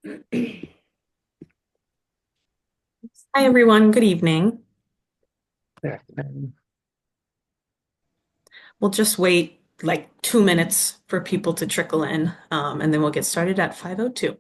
Hi, everyone. Good evening. Yeah. We'll just wait like 2 minutes for people to trickle in, and then we'll get started at 5:02.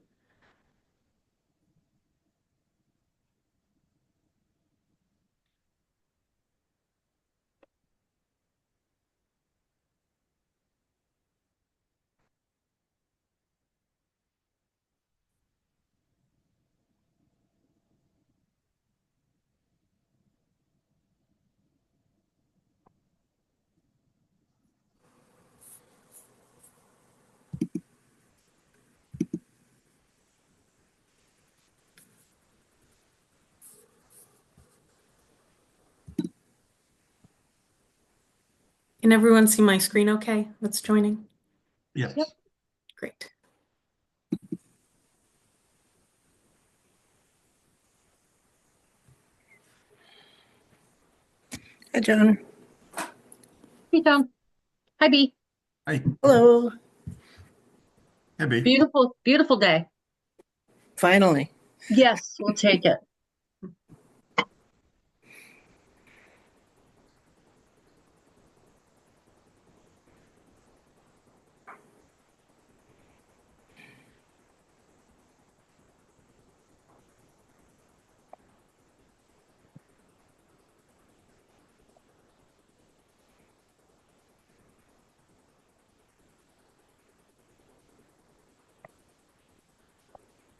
Can everyone see my screen okay? That's joining? Yes. Great. Hi, John. Hey, Tom. Hi, B. Hi. Hello. Abby. Beautiful, beautiful day. Finally. Yes, we'll take it.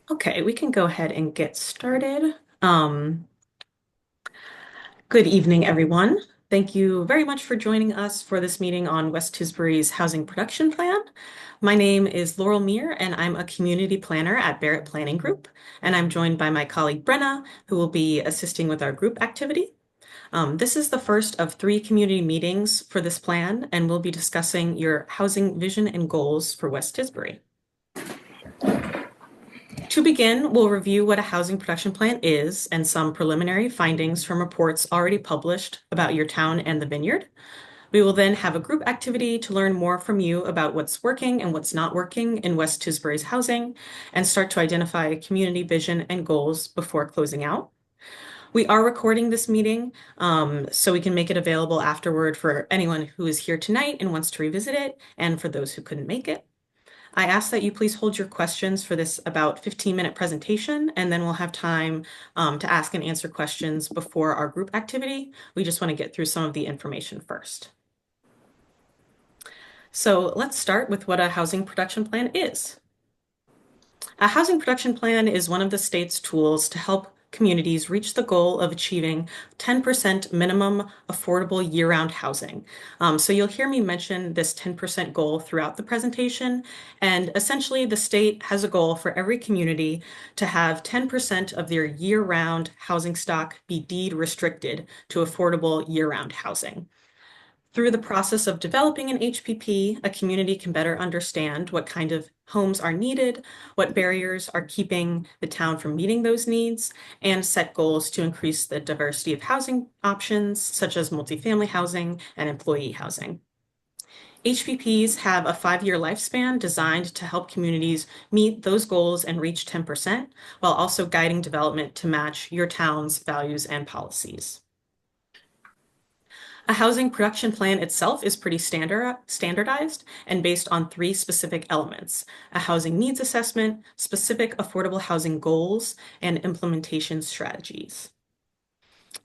Okay, we can go ahead and get started. Good evening, everyone. Thank you very much for joining us for this meeting on West Tisbury's Housing Production Plan. My name is Laurel Meir, and I'm a community planner at Barrett Planning Group, and I'm joined by my colleague Brenna, who will be assisting with our group activity. This is the first of 3 community meetings for this plan, and we'll be discussing your housing vision and goals for West Tisbury. To begin, we'll review what a housing production plan is and some preliminary findings from reports already published about your town and the vineyard. We will then have a group activity to learn more from you about what's working and what's not working in West Tisbury's housing and start to identify community vision and goals before closing out. We are recording this meeting, so we can make it available afterward for anyone who is here tonight and wants to revisit it, and for those who couldn't make it. I ask that you please hold your questions for this about 15-minute presentation, and then we'll have time to ask and answer questions before our group activity. We just want to get through some of the information first. So let's start with what a housing production plan is. A housing production plan is one of the state's tools to help communities reach the goal of achieving 10% minimum affordable year-round housing. So you'll hear me mention this 10% goal throughout the presentation. And essentially, the state has a goal for every community to have 10% of their year-round housing stock be deed restricted to affordable year-round housing. Through the process of developing an HPP, a community can better understand what kind of homes are needed, what barriers are keeping the town from meeting those needs, and set goals to increase the diversity of housing options, such as multifamily housing and employee housing. HPPs have a 5-year lifespan designed to help communities meet those goals and reach 10%, while also guiding development to match your town's values and policies. A housing production plan itself is pretty standardized and based on 3 specific elements: a housing needs assessment, specific affordable housing goals, and implementation strategies.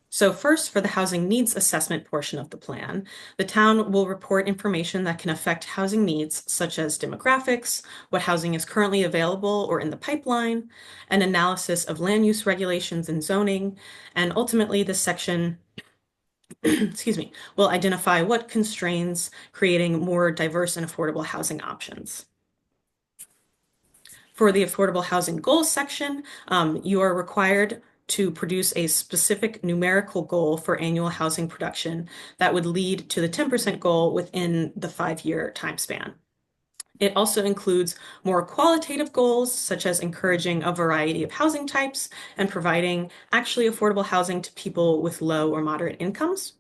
So first, for the housing needs assessment portion of the plan, the town will report information that can affect housing needs, such as demographics, what housing is currently available or in the pipeline, an analysis of land use regulations and zoning, and ultimately this section excuse me, will identify what constrains creating more diverse and affordable housing options. For the affordable housing goals section, you are required to produce a specific numerical goal for annual housing production that would lead to the 10% goal within the 5-year time span. It also includes more qualitative goals, such as encouraging a variety of housing types and providing actually affordable housing to people with low or moderate incomes.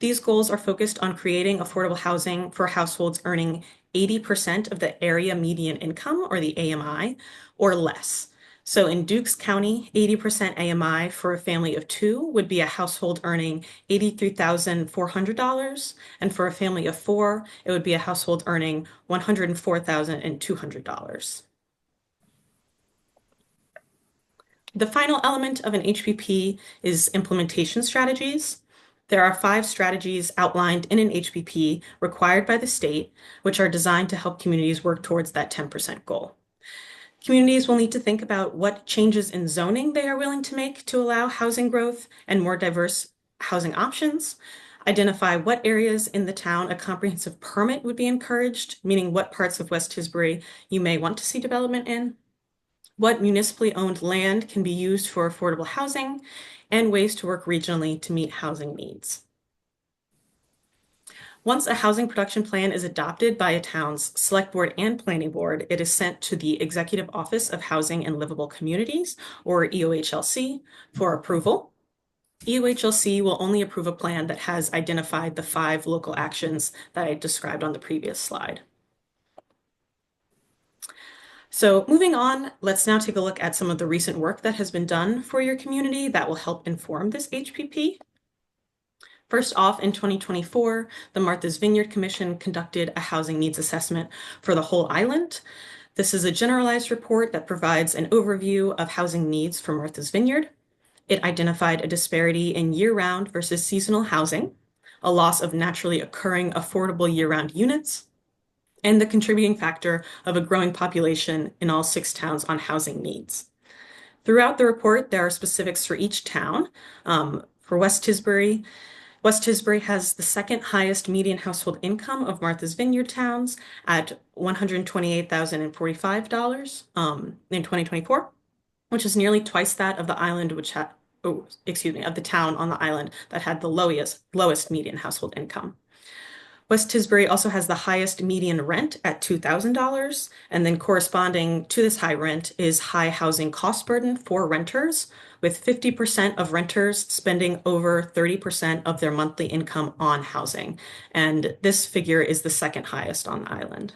These goals are focused on creating affordable housing for households earning 80% of the area median income, or the AMI, or less. So in Dukes County, 80% AMI for a family of two would be a household earning $83,400. And for a family of four, it would be a household earning $104,200. The final element of an HPP is implementation strategies. There are 5 strategies outlined in an HPP required by the state, which are designed to help communities work towards that 10% goal. Communities will need to think about what changes in zoning they are willing to make to allow housing growth and more diverse housing options, identify what areas in the town a comprehensive permit would be encouraged, meaning what parts of West Tisbury you may want to see development in, what municipally owned land can be used for affordable housing, and ways to work regionally to meet housing needs. Once a housing production plan is adopted by a town's select board and planning board, it is sent to the Executive Office of Housing and Livable Communities, or EOHLC, for approval. EOHLC will only approve a plan that has identified the 5 local actions that I described on the previous slide. So moving on, let's now take a look at some of the recent work that has been done for your community that will help inform this HPP. First off, in 2024, the Martha's Vineyard Commission conducted a housing needs assessment for the whole island. This is a generalized report that provides an overview of housing needs for Martha's Vineyard. It identified a disparity in year-round versus seasonal housing, a loss of naturally occurring affordable year-round units, and the contributing factor of a growing population in all 6 towns on housing needs. Throughout the report, there are specifics for each town. For West Tisbury has the second highest median household income of Martha's Vineyard towns at $128,045 in 2024, which is nearly twice that of the island, of the town on the island that had the lowest median household income. West Tisbury also has the highest median rent at $2,000, and then corresponding to this high rent is high housing cost burden for renters, with 50% of renters spending over 30% of their monthly income on housing. And this figure is the second highest on the island.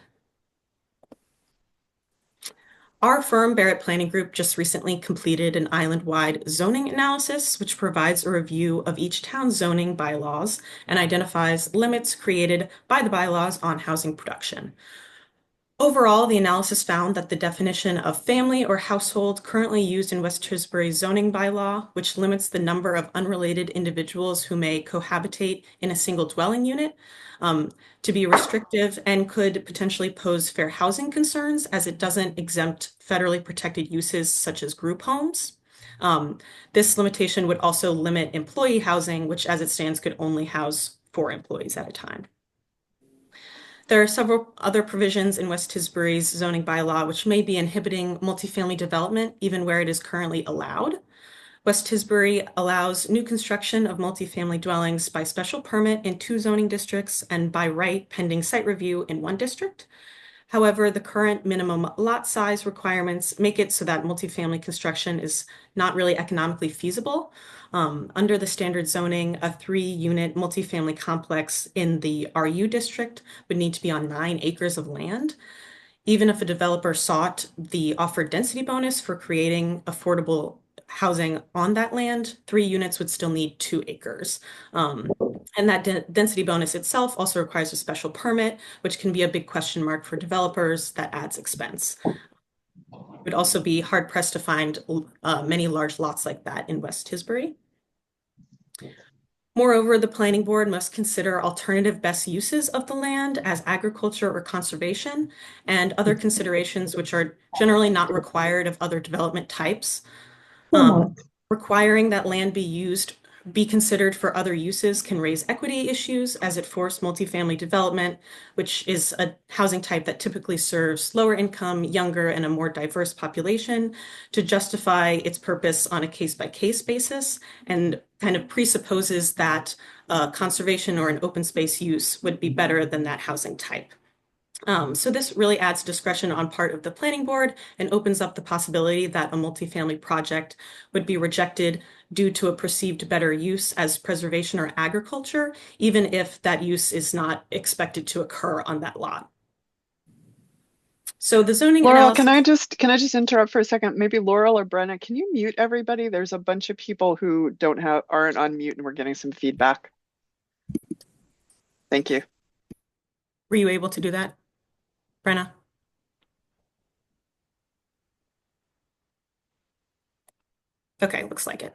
Our firm, Barrett Planning Group, just recently completed an island-wide zoning analysis, which provides a review of each town's zoning bylaws and identifies limits created by the bylaws on housing production. Overall, the analysis found that the definition of family or household currently used in West Tisbury's zoning bylaw, which limits the number of unrelated individuals who may cohabitate in a single dwelling unit, to be restrictive and could potentially pose fair housing concerns, as it doesn't exempt federally protected uses such as group homes. This limitation would also limit employee housing, which as it stands could only house 4 employees at a time. There are several other provisions in West Tisbury's zoning bylaw which may be inhibiting multifamily development even where it is currently allowed. West Tisbury allows new construction of multifamily dwellings by special permit in 2 zoning districts and by right pending site review in 1 district. However, the current minimum lot size requirements make it so that multifamily construction is not really economically feasible. Under the standard zoning, a 3-unit multifamily complex in the RU district would need to be on 9 acres of land. Even if a developer sought the offered density bonus for creating affordable housing on that land, 3 units would still need 2 acres. And that density bonus itself also requires a special permit, which can be a big question mark for developers. That adds expense. It would also be hard pressed to find many large lots like that in West Tisbury. Moreover, the planning board must consider alternative best uses of the land as agriculture or conservation and other considerations which are generally not required of other development types. Requiring that land be considered for other uses can raise equity issues as it forced multifamily development, which is a housing type that typically serves lower income, younger, and a more diverse population, to justify its purpose on a case-by-case basis, and kind of presupposes that conservation or an open space use would be better than that housing type. So this really adds discretion on part of the planning board and opens up the possibility that a multifamily project would be rejected due to a perceived better use as preservation or agriculture, even if that use is not expected to occur on that lot. So the zoning Laurel, analysis. can I just interrupt for a second? Maybe Laurel or Brenna, can you mute everybody? There's a bunch of people who aren't on mute and we're getting some feedback. Thank you. Were you able to do that, Brenna? Okay, looks like it.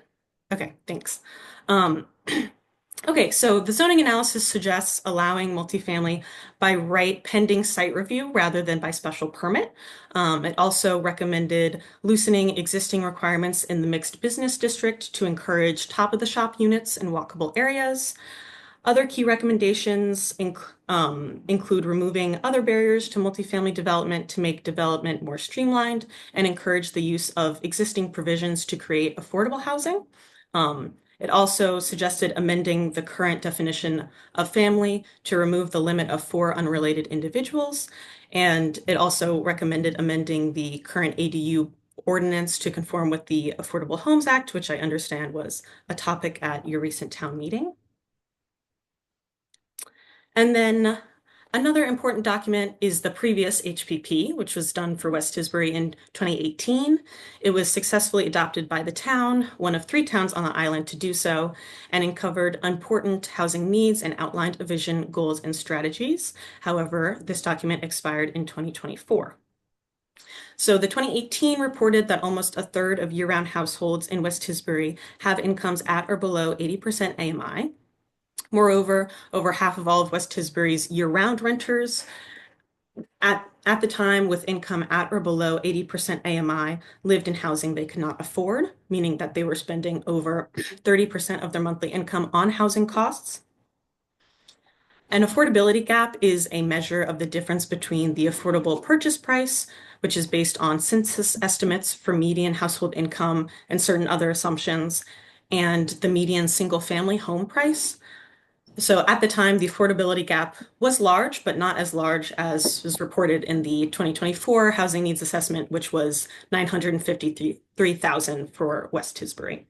Okay, thanks. Um, okay, so the zoning analysis suggests allowing multifamily by right pending site review rather than by special permit. It also recommended loosening existing requirements in the mixed business district to encourage top of the shop units in walkable areas. Other key recommendations include removing other barriers to multifamily development to make development more streamlined and encourage the use of existing provisions to create affordable housing. It also suggested amending the current definition of family to remove the limit of 4 unrelated individuals. And it also recommended amending the current ADU ordinance to conform with the Affordable Homes Act, which I understand was a topic at your recent town meeting. And then another important document is the previous HPP, which was done for West Tisbury in 2018. It was successfully adopted by the town, one of 3 towns on the island to do so, and it covered important housing needs and outlined a vision, goals, and strategies. However, this document expired in 2024. So the 2018 reported that almost a third of year-round households in West Tisbury have incomes at or below 80% AMI. Moreover, over half of all of West Tisbury's year-round renters at the time with income at or below 80% AMI lived in housing they could not afford, meaning that they were spending over 30% of their monthly income on housing costs. An affordability gap is a measure of the difference between the affordable purchase price, which is based on census estimates for median household income and certain other assumptions, and the median single-family home price. So at the time, the affordability gap was large, but not as large as was reported in the 2024 Housing Needs Assessment, which was 953,000 for West Tisbury.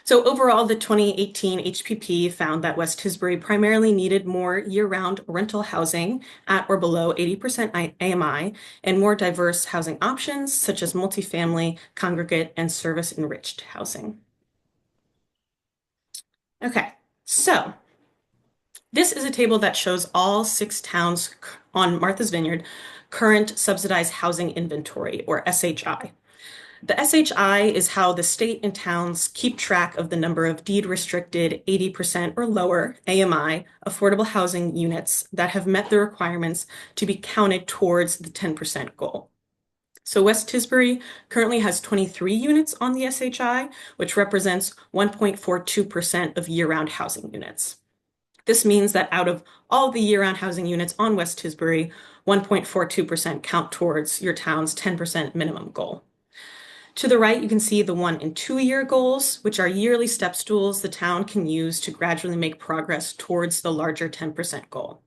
So overall, the 2018 HPP found that West Tisbury primarily needed more year-round rental housing at or below 80% AMI and more diverse housing options, such as multifamily, congregate, and service-enriched housing. Okay, so this is a table that shows all 6 towns on Martha's Vineyard current subsidized housing inventory, or SHI. The SHI is how the state and towns keep track of the number of deed-restricted 80% or lower AMI affordable housing units that have met the requirements to be counted towards the 10% goal. So West Tisbury currently has 23 units on the SHI, which represents 1.42% of year-round housing units. This means that out of all the year-round housing units on West Tisbury, 1.42% count towards your town's 10% minimum goal. To the right, you can see the 1- and 2-year goals, which are yearly step stools the town can use to gradually make progress towards the larger 10% goal.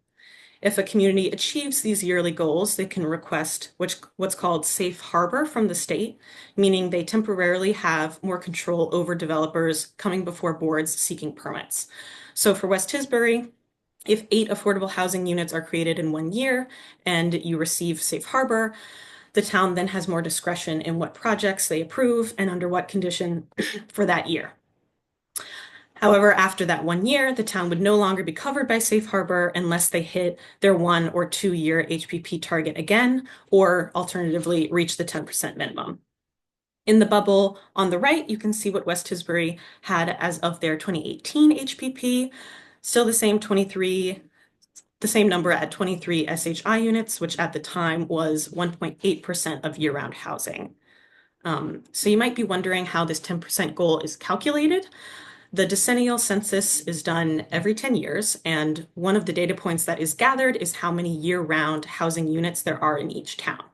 If a community achieves these yearly goals, they can request what's called safe harbor from the state, meaning they temporarily have more control over developers coming before boards seeking permits. So for West Tisbury, if 8 affordable housing units are created in 1 year and you receive safe harbor, the town then has more discretion in what projects they approve and under what condition for that year. However, after that 1 year, the town would no longer be covered by safe harbor unless they hit their 1- or 2-year HPP target again, or alternatively reach the 10% minimum. In the bubble on the right, you can see what West Tisbury had as of their 2018 HPP, still the same number at 23 SHI units, which at the time was 1.8% of year-round housing. So you might be wondering how this 10% goal is calculated. The decennial census is done every 10 years, and one of the data points that is gathered is how many year-round housing units there are in each town.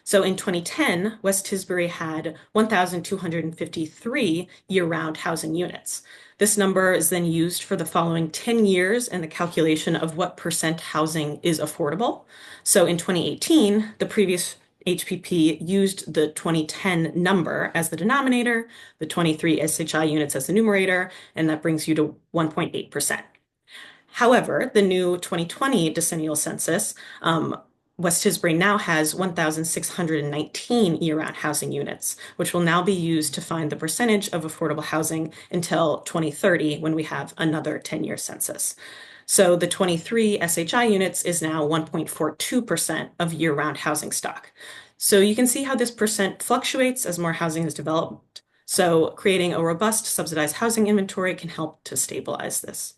So in 2010, West Tisbury had 1,253 year-round housing units. This number is then used for the following 10 years in the calculation of what percent housing is affordable. So in 2018, the previous HPP used the 2010 number as the denominator, the 23 SHI units as the numerator, and that brings you to 1.8%. However, the new 2020 decennial census West Tisbury now has 1,619 year-round housing units, which will now be used to find the percentage of affordable housing until 2030 when we have another 10-year census. So the 23 SHI units is now 1.42% of year-round housing stock. So you can see how this percent fluctuates as more housing is developed. So creating a robust subsidized housing inventory can help to stabilize this.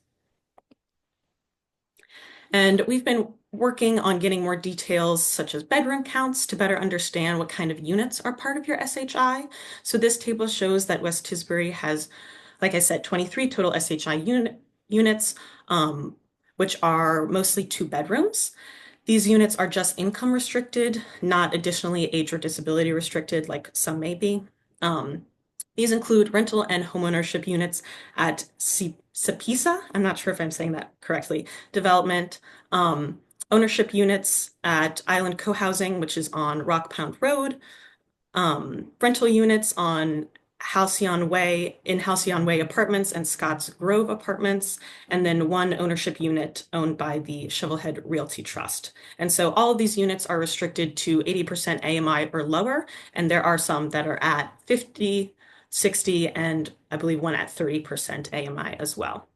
And we've been working on getting more details such as bedroom counts to better understand what kind of units are part of your SHI. So this table shows that West Tisbury has, like I said, 23 total SHI units, which are mostly 2 bedrooms. These units are just income restricted, not additionally age or disability restricted like some may be. These include rental and homeownership units at Sapisa, I'm not sure if I'm saying that correctly, development, ownership units at Island Co-housing, which is on Rock Pound Road, rental units on Halcyon Way, in Halcyon Way Apartments and Scotts Grove Apartments, and then 1 ownership unit owned by the Shovelhead Realty Trust. And so all of these units are restricted to 80% AMI or lower, and there are some that are at 50, 60, and I believe one at 30% AMI as well.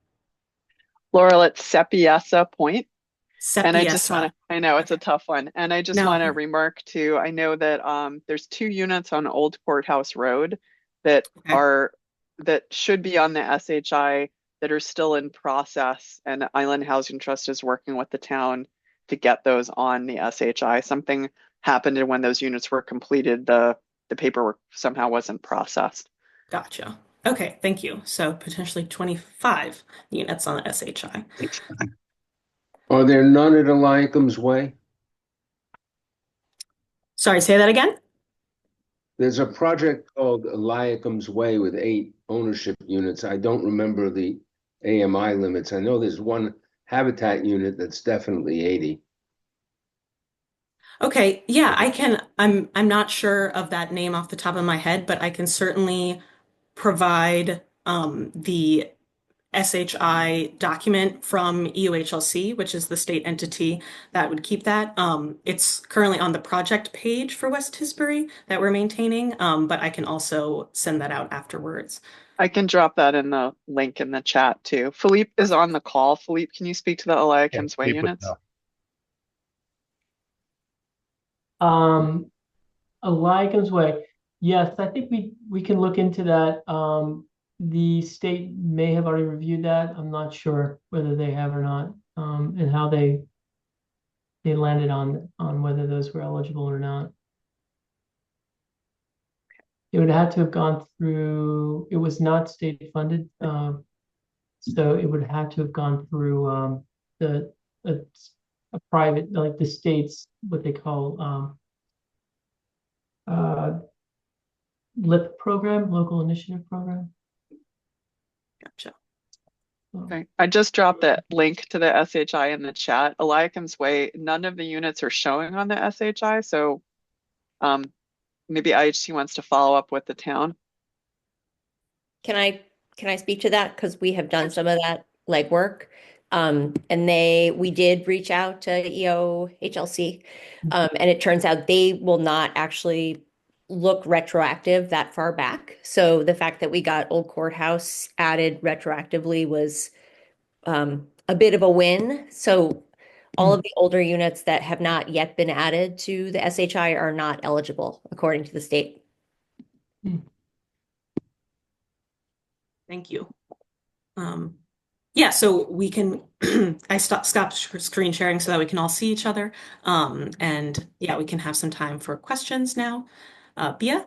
Laurel, it's Sepiesa Point. And I just want Sepiesa. to, I know it's a tough one. And I just No. want to remark too, I know that there's 2 units on Old Courthouse Road that Okay. are, that should be on the SHI that are still in process. And Island Housing Trust is working with the town to get those on the SHI. Something happened and when those units were completed, the paperwork somehow wasn't processed. Gotcha. Okay, thank you. So potentially 25 units on the SHI. Are there none at Eliakum's Way? Sorry, say that again? There's a project called Eliakum's Way with 8 ownership units. I don't remember the AMI limits. I know there's one habitat unit that's definitely 80. Okay, yeah, I'm not sure of that name off the top of my head, but I can certainly provide the SHI document from EUHLC, which is the state entity that would keep that. It's currently on the project page for West Tisbury that we're maintaining, but I can also send that out afterwards. I can drop that in the link in the chat too. Philippe is on the call. Philippe, can you speak to the Eliakum's Way units? Eliakum's Way. Yes, I think we can look into that. The state may have already reviewed that. I'm not sure whether they have or not, and how they landed on whether those were eligible or not. It would have to have gone through, it was not state funded, so it would have to have gone through a private, like the state's, what they call LIP program, local initiative program. Gotcha. Okay. I just dropped that link to the SHI in the chat. Eliakum's Way, none of the units are showing on the SHI, so maybe IHC wants to follow up with the town. Can I speak to that? Because we have done some of that legwork. And we did reach out to EOHLC, and it turns out they will not actually look retroactive that far back. So the fact that we got Old Courthouse added retroactively was a bit of a win. So all of the older units that have not yet been added to the SHI are not eligible according to the state. Thank you. Yeah, so we can, I stopped screen sharing so that we can all see each other. And yeah, we can have some time for questions now. Bia?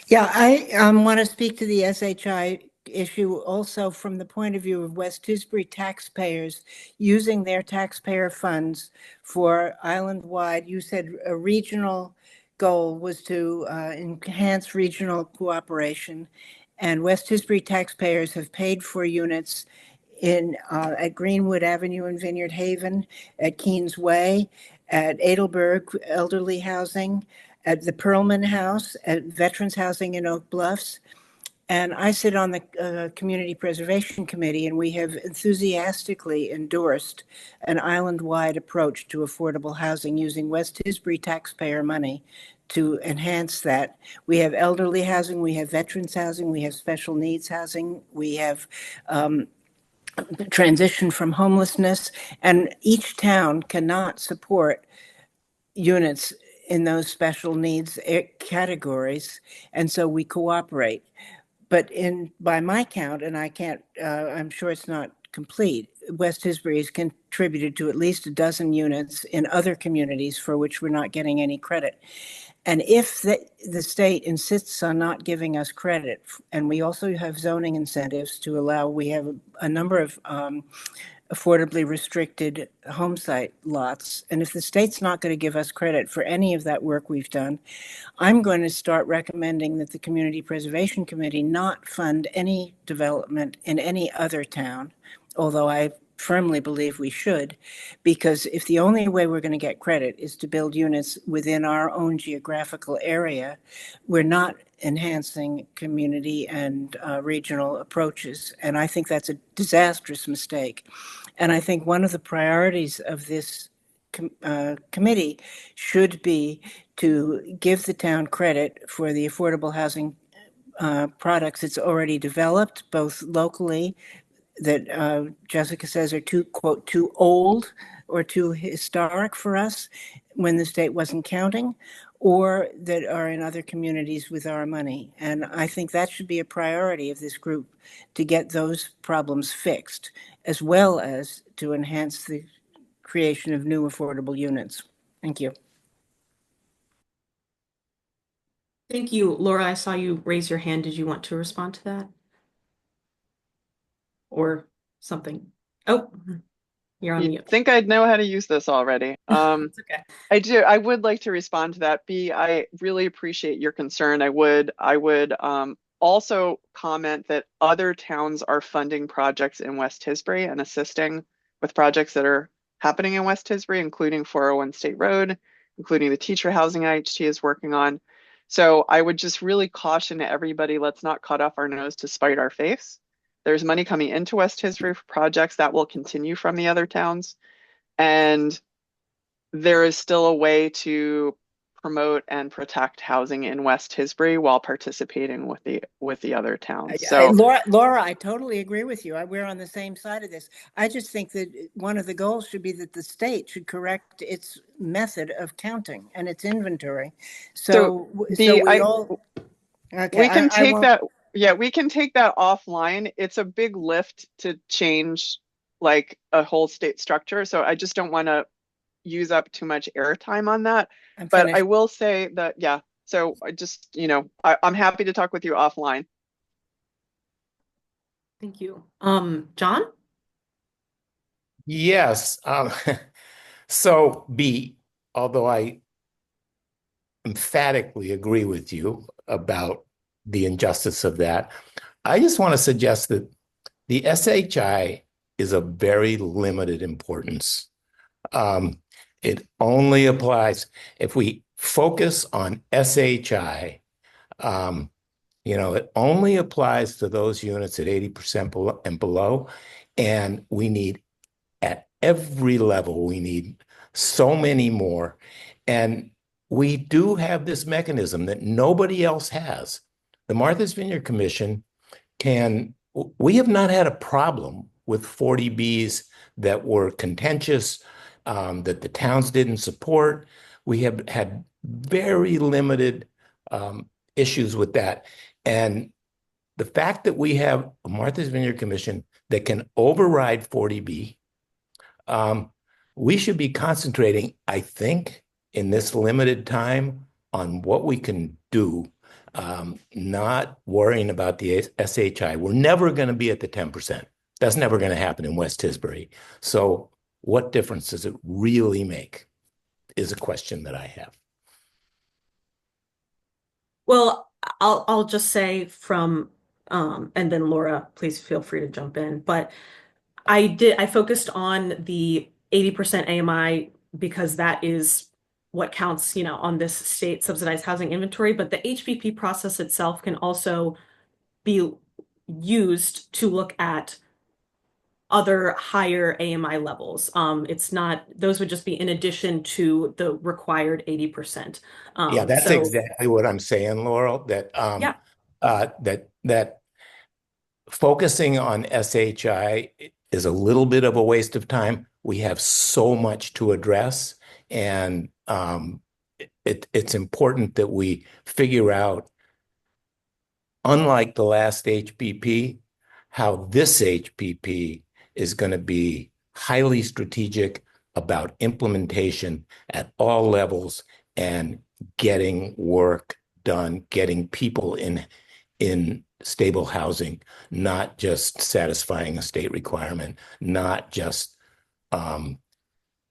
Yeah, I want to speak to the SHI issue also from the point of view of West Tisbury taxpayers using their taxpayer funds for island-wide. You said a regional goal was to enhance regional cooperation, and West Tisbury taxpayers have paid for units in at Greenwood Avenue in Vineyard Haven, at Keens Way, at Edelberg Elderly Housing, at the Perlman House, at Veterans Housing in Oak Bluffs, And I sit on the Community Preservation Committee, and we have enthusiastically endorsed an island-wide approach to affordable housing using West Tisbury taxpayer money to enhance that. We have elderly housing, we have veterans housing, we have special needs housing, we have transition from homelessness, and each town cannot support units in those special needs categories, and so we cooperate. But by my count, and I can't, I'm sure it's not complete, West Tisbury has contributed to at least a dozen units in other communities for which we're not getting any credit. And if the state insists on not giving us credit, and we also have zoning incentives to allow, we have a number of affordably restricted home site lots. And if the state's not going to give us credit for any of that work we've done, I'm going to start recommending that the Community Preservation Committee not fund any development in any other town, although I firmly believe we should, because if the only way we're going to get credit is to build units within our own geographical area, we're not enhancing community and regional approaches. And I think that's a disastrous mistake. And I think one of the priorities of this committee should be to give the town credit for the affordable housing products it's already developed, both locally, that Jessica says are too, quote, too old or too historic for us when the state wasn't counting, or that are in other communities with our money. And I think that should be a priority of this group, to get those problems fixed, as well as to enhance the creation of new affordable units. Thank you. Thank you. Laura, I saw you raise your hand. Did you want to respond to that? Or something? Oh, you're on You'd mute. think I'd know how to use this already. It's okay. I do. I would like to respond to that. B, I really appreciate your concern. I would also comment that other towns are funding projects in West Tisbury and assisting with projects that are happening in West Tisbury, including 401 State Road, including the teacher housing IHT is working on. So I would just really caution everybody, let's not cut off our nose to spite our face. There's money coming into West Tisbury for projects that will continue from the other towns. And there is still a way to promote and protect housing in West Tisbury while participating with the other towns. So Laura, I totally agree with you. We're on the same side of this. I just think that one of the goals should be that the state should correct its method of counting and its inventory. So we can take that. Yeah, we can take that offline. It's a big lift to change like a whole state structure. So I just don't want to use up too much airtime on that. But I will say that, yeah, so I just, I'm happy to talk with you offline. Thank you. John? Yes. So B, although I emphatically agree with you about the injustice of that, I just want to suggest that the SHI is of very limited importance. It only applies if we focus on SHI. It only applies to those units at 80% and below. And we need, at every level, we need so many more. And we do have this mechanism that nobody else has. The Martha's Vineyard Commission we have not had a problem with 40Bs that were contentious, that the towns didn't support. We have had very limited issues with that. And the fact that we have a Martha's Vineyard Commission that can override 40B, we should be concentrating, I think, in this limited time on what we can do, not worrying about the SHI. We're never going to be at the 10%. That's never going to happen in West Tisbury. So what difference does it really make is a question that I have. Well, I'll just say from, and then Laura, please feel free to jump in. But I focused on the 80% AMI because that is what counts, on this state subsidized housing inventory. But the HVP process itself can also be used to look at other higher AMI levels. It's not, those would just be in addition to the required 80%. Yeah, that's So exactly what I'm saying, Laurel, that yeah, that focusing on SHI is a little bit of a waste of time. We have so much to address, and it's important that we figure out, unlike the last HPP, how this HPP is going to be highly strategic about implementation at all levels and getting work done, getting people in stable housing, not just satisfying a state requirement, not just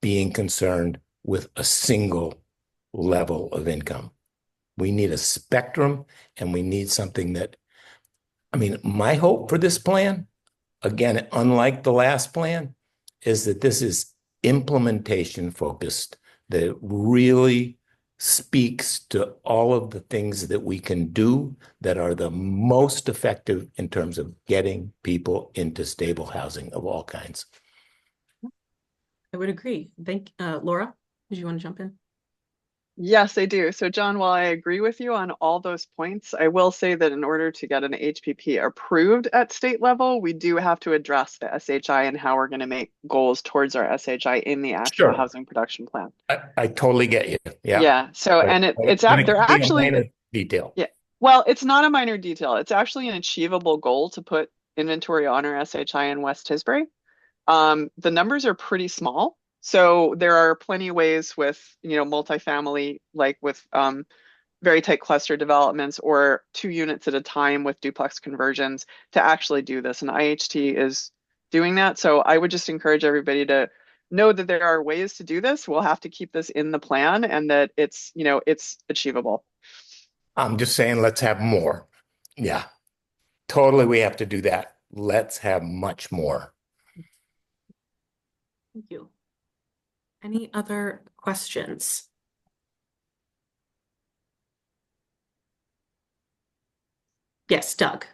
being concerned with a single level of income. We need a spectrum, and we need something that, I mean, my hope for this plan, again, unlike the last plan, is that this is implementation focused, that really speaks to all of the things that we can do that are the most effective in terms of getting people into stable housing of all kinds. I would agree. Laura, did you want to jump in? Yes, I do. So, John, while I agree with you on all those points, I will say that in order to get an HPP approved at state level, we do have to address the SHI and how we're going to make goals towards our SHI in the actual Sure. housing production plan. I totally get you. Yeah. Yeah. So, But and they're a actually, minor detail. yeah. Well, it's not a minor detail. It's actually an achievable goal to put inventory on our SHI in West Tisbury. The numbers are pretty small. So there are plenty of ways with, multifamily, like with very tight cluster developments or 2 units at a time with duplex conversions to actually do this. And IHT is doing that. So I would just encourage everybody to know that there are ways to do this. We'll have to keep this in the plan and that it's achievable. I'm just saying, let's have more. Yeah, totally. We have to do that. Let's have much more. Thank you. Any other questions? Yes, Doug.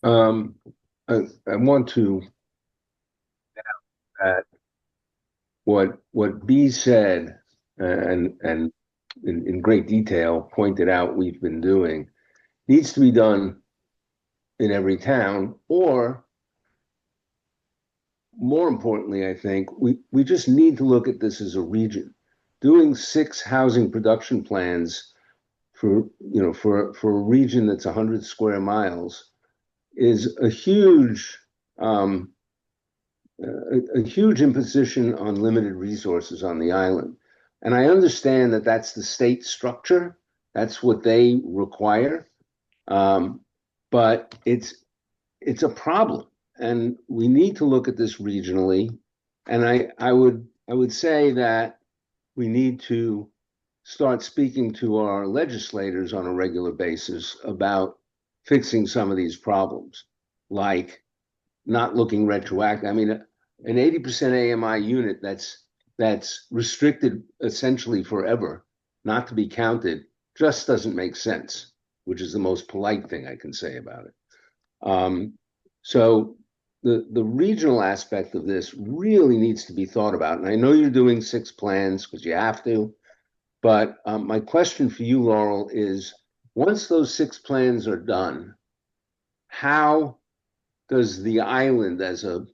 I want to add what B said and in great detail pointed out we've been doing needs to be done in every town, or more importantly, I think we just need to look at this as a region. Doing 6 housing production plans for a region that's 100 square miles is a huge imposition on limited resources on the island. And I understand that that's the state structure, that's what they require, but it's a problem, and we need to look at this regionally. And I would say that we need to start speaking to our legislators on a regular basis about fixing some of these problems, like not looking retroactive. I mean, an 80% AMI unit that's restricted essentially forever, not to be counted, just doesn't make sense, which is the most polite thing I can say about it. So the regional aspect of this really needs to be thought about. And I know you're doing 6 plans because you have to, but my question for you, Laurel, is once those 6 plans are done, how does the island as a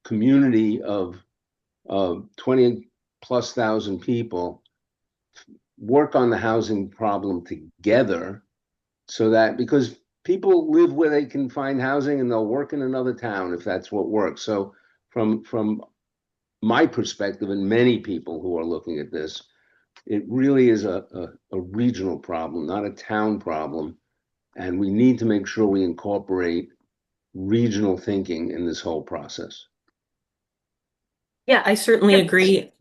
community of 20 plus thousand people work on the housing problem together, so that, because people live where they can find housing and they'll work in another town if that's what works. So from my perspective, and many people who are looking at this, it really is a regional problem, not a town problem. And we need to make sure we incorporate regional thinking in this whole process. Yeah, I certainly agree.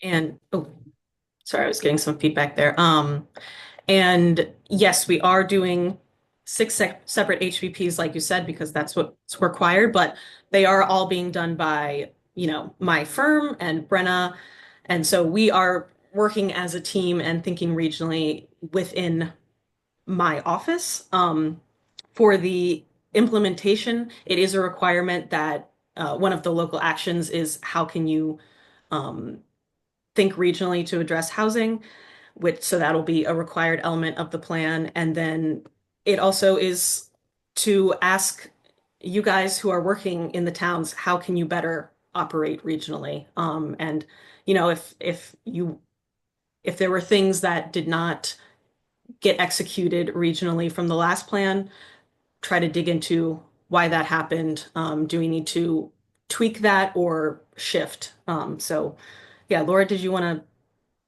And oh, sorry, I was getting some feedback there. And yes, we are doing 6 separate HVPs, like you said, because that's what's required, but they are all being done by, my firm and Brenna. And so we are working as a team and thinking regionally within my office. For the implementation, it is a requirement that one of the local actions is how can you um, think regionally to address housing, which so that'll be a required element of the plan. And then it also is to ask you guys who are working in the towns, how can you better operate regionally? And you know, if there were things that did not get executed regionally from the last plan, try to dig into why that happened. Do we need to tweak that or shift? So yeah, Laura, did you want to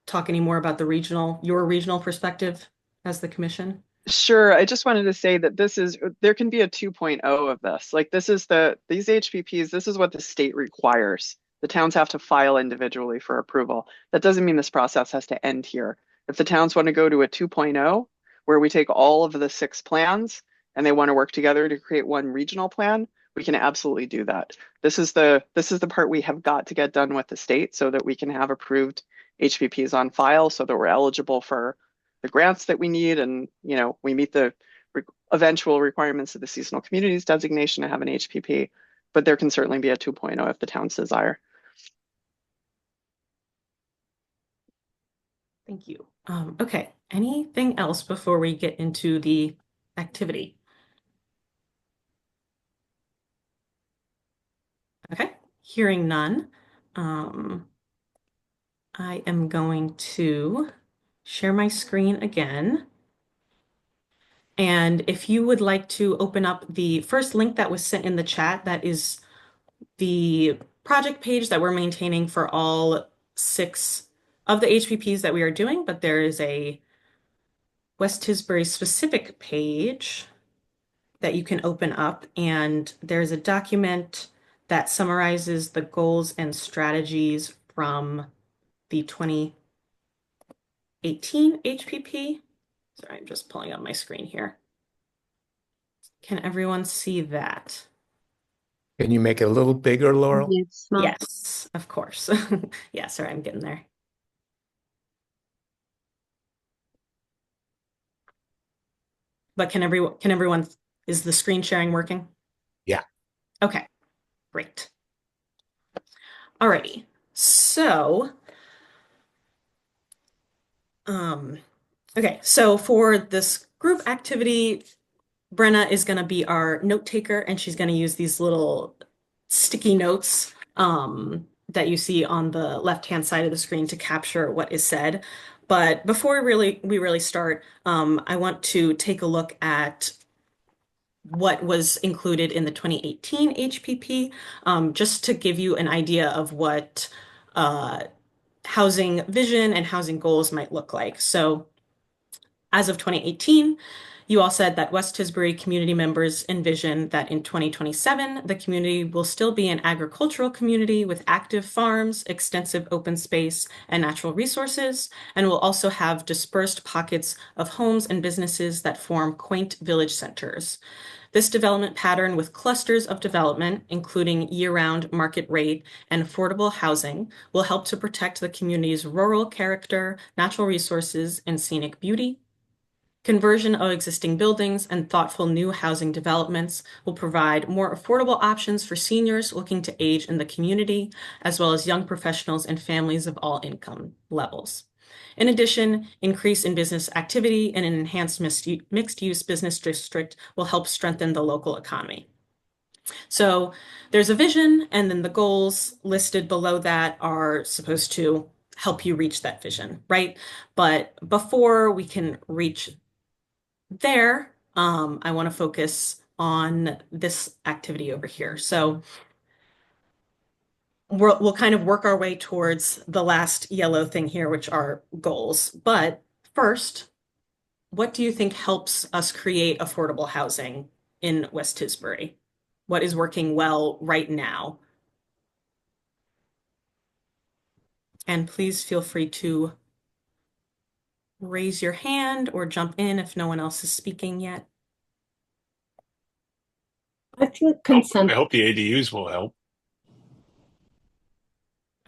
talk any more about your regional perspective as the commission? Sure. I just wanted to say that there can be a 2.0 of this. Like these HPPs, this is what the state requires. The towns have to file individually for approval. That doesn't mean this process has to end here. If the towns want to go to a 2.0, where we take all of the 6 plans and they want to work together to create one regional plan, we can absolutely do that. This is the part we have got to get done with the state so that we can have approved HPPs on file so that we're eligible for the grants that we need, and we meet the eventual requirements of the seasonal communities designation to have an HPP, but there can certainly be a 2.0 if the towns desire. Thank you. Okay, anything else before we get into the activity? Okay, hearing none. I am going to share my screen again. And if you would like to open up the first link that was sent in the chat, that is the project page that we're maintaining for all 6 of the HPPs that we are doing, but there is a West Tisbury specific page that you can open up, and there's a document that summarizes the goals and strategies from the 2018 HPP. Sorry, I'm just pulling up my screen here. Can everyone see that? Can you make it a little bigger, Laurel? Yes, of course. Yeah, sorry, I'm getting there. But is the screen sharing working? Yeah. Okay, great. Alrighty. So, okay, so for this group activity, Brenna is going to be our note taker, and she's going to use these little sticky notes that you see on the left-hand side of the screen to capture what is said. But before we really start, I want to take a look at what was included in the 2018 HPP, just to give you an idea of what housing vision and housing goals might look like. So as of 2018, you all said that West Tisbury community members envision that in 2027, the community will still be an agricultural community with active farms, extensive open space, and natural resources, and will also have dispersed pockets of homes and businesses that form quaint village centers. This development pattern with clusters of development, including year-round market rate and affordable housing, will help to protect the community's rural character, natural resources, and scenic beauty. Conversion of existing buildings and thoughtful new housing developments will provide more affordable options for seniors looking to age in the community, as well as young professionals and families of all income levels. In addition, increase in business activity and an enhanced mixed-use business district will help strengthen the local economy. So there's a vision, and then the goals listed below that are supposed to help you reach that vision, right? But before we can reach there, I want to focus on this activity over here. So we'll kind of work our way towards the last yellow thing here, which are goals. But first, what do you think helps us create affordable housing in West Tisbury? What is working well right now? And please feel free to raise your hand or jump in if no one else is speaking yet. I think consent. I hope the ADUs will help.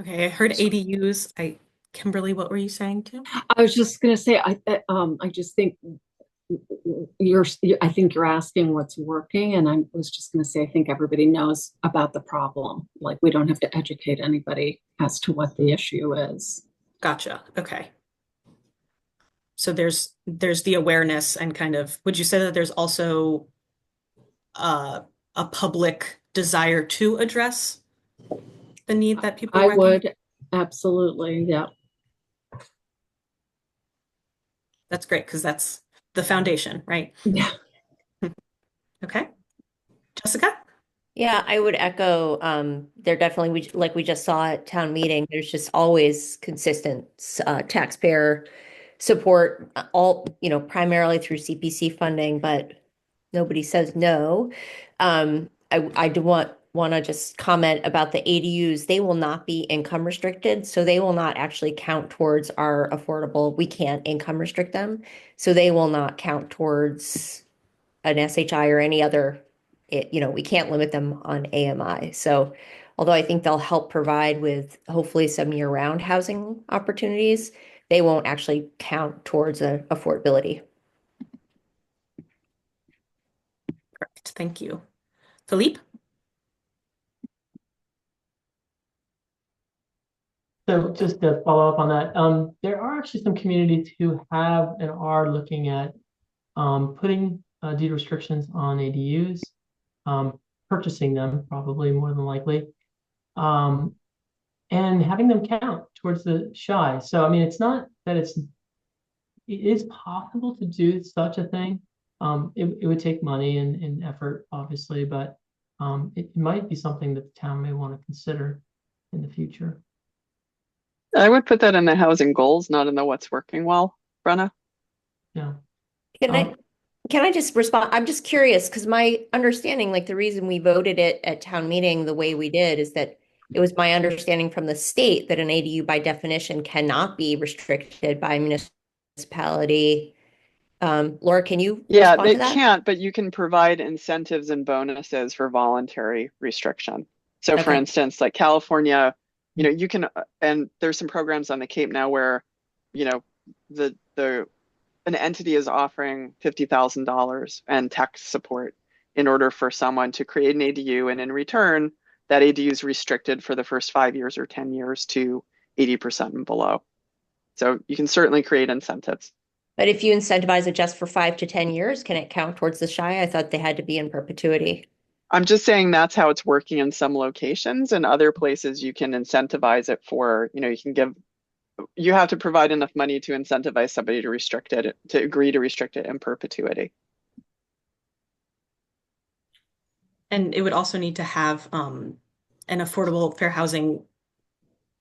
Okay, I heard ADUs. Kimberly, what were you saying too? I was just going to say, I just think I think you're asking what's working, and I was just going to say, I think everybody knows about the problem. Like, we don't have to educate anybody as to what the issue is. Gotcha. Okay. So there's the awareness and kind of, would you say that there's also a public desire to address the need that people I recognize? would, absolutely, yeah. That's great because that's the foundation, right? Yeah. Okay. Jessica? Yeah, I would echo, there definitely, like we just saw at town meeting, there's just always consistent taxpayer support, primarily through CPC funding, but nobody says no. I do want to just comment about the ADUs. They will not be income restricted, so they will not actually count towards our affordable. We can't income restrict them, so they will not count towards an SHI or any other. We can't limit them on AMI. So, although I think they'll help provide with hopefully some year-round housing opportunities, they won't actually count towards affordability. Correct. Thank you. Philippe? So just to follow up on that, there are actually some communities who have and are looking at putting deed restrictions on ADUs, purchasing them probably more than likely, and having them count towards the shy. So, I mean, it's not that it is possible to do such a thing. It would take money and effort, obviously, but it might be something that the town may want to consider in the future. I would put that in the housing goals, not in the what's working well, Brenna. Yeah. Can I just respond? I'm just curious because my understanding, like the reason we voted it at town meeting the way we did is that it was my understanding from the state that an ADU by definition cannot be restricted by municipality. Laura, can you Yeah, respond they to that? can't, but you can provide incentives and bonuses for voluntary restriction. So for Okay. instance, like California, you can, and there's some programs on the Cape now where, you know, an entity is offering $50,000 and tax support in order for someone to create an ADU, and in return, that ADU is restricted for the first 5 years or 10 years to 80% and below. So you can certainly create incentives. But if you incentivize it just for 5 to 10 years, can it count towards the shy? I thought they had to be in perpetuity. I'm just saying that's how it's working in some locations. And other places you can incentivize it for, you have to provide enough money to incentivize somebody to restrict it, to agree to restrict it in perpetuity. And it would also need to have an affordable fair housing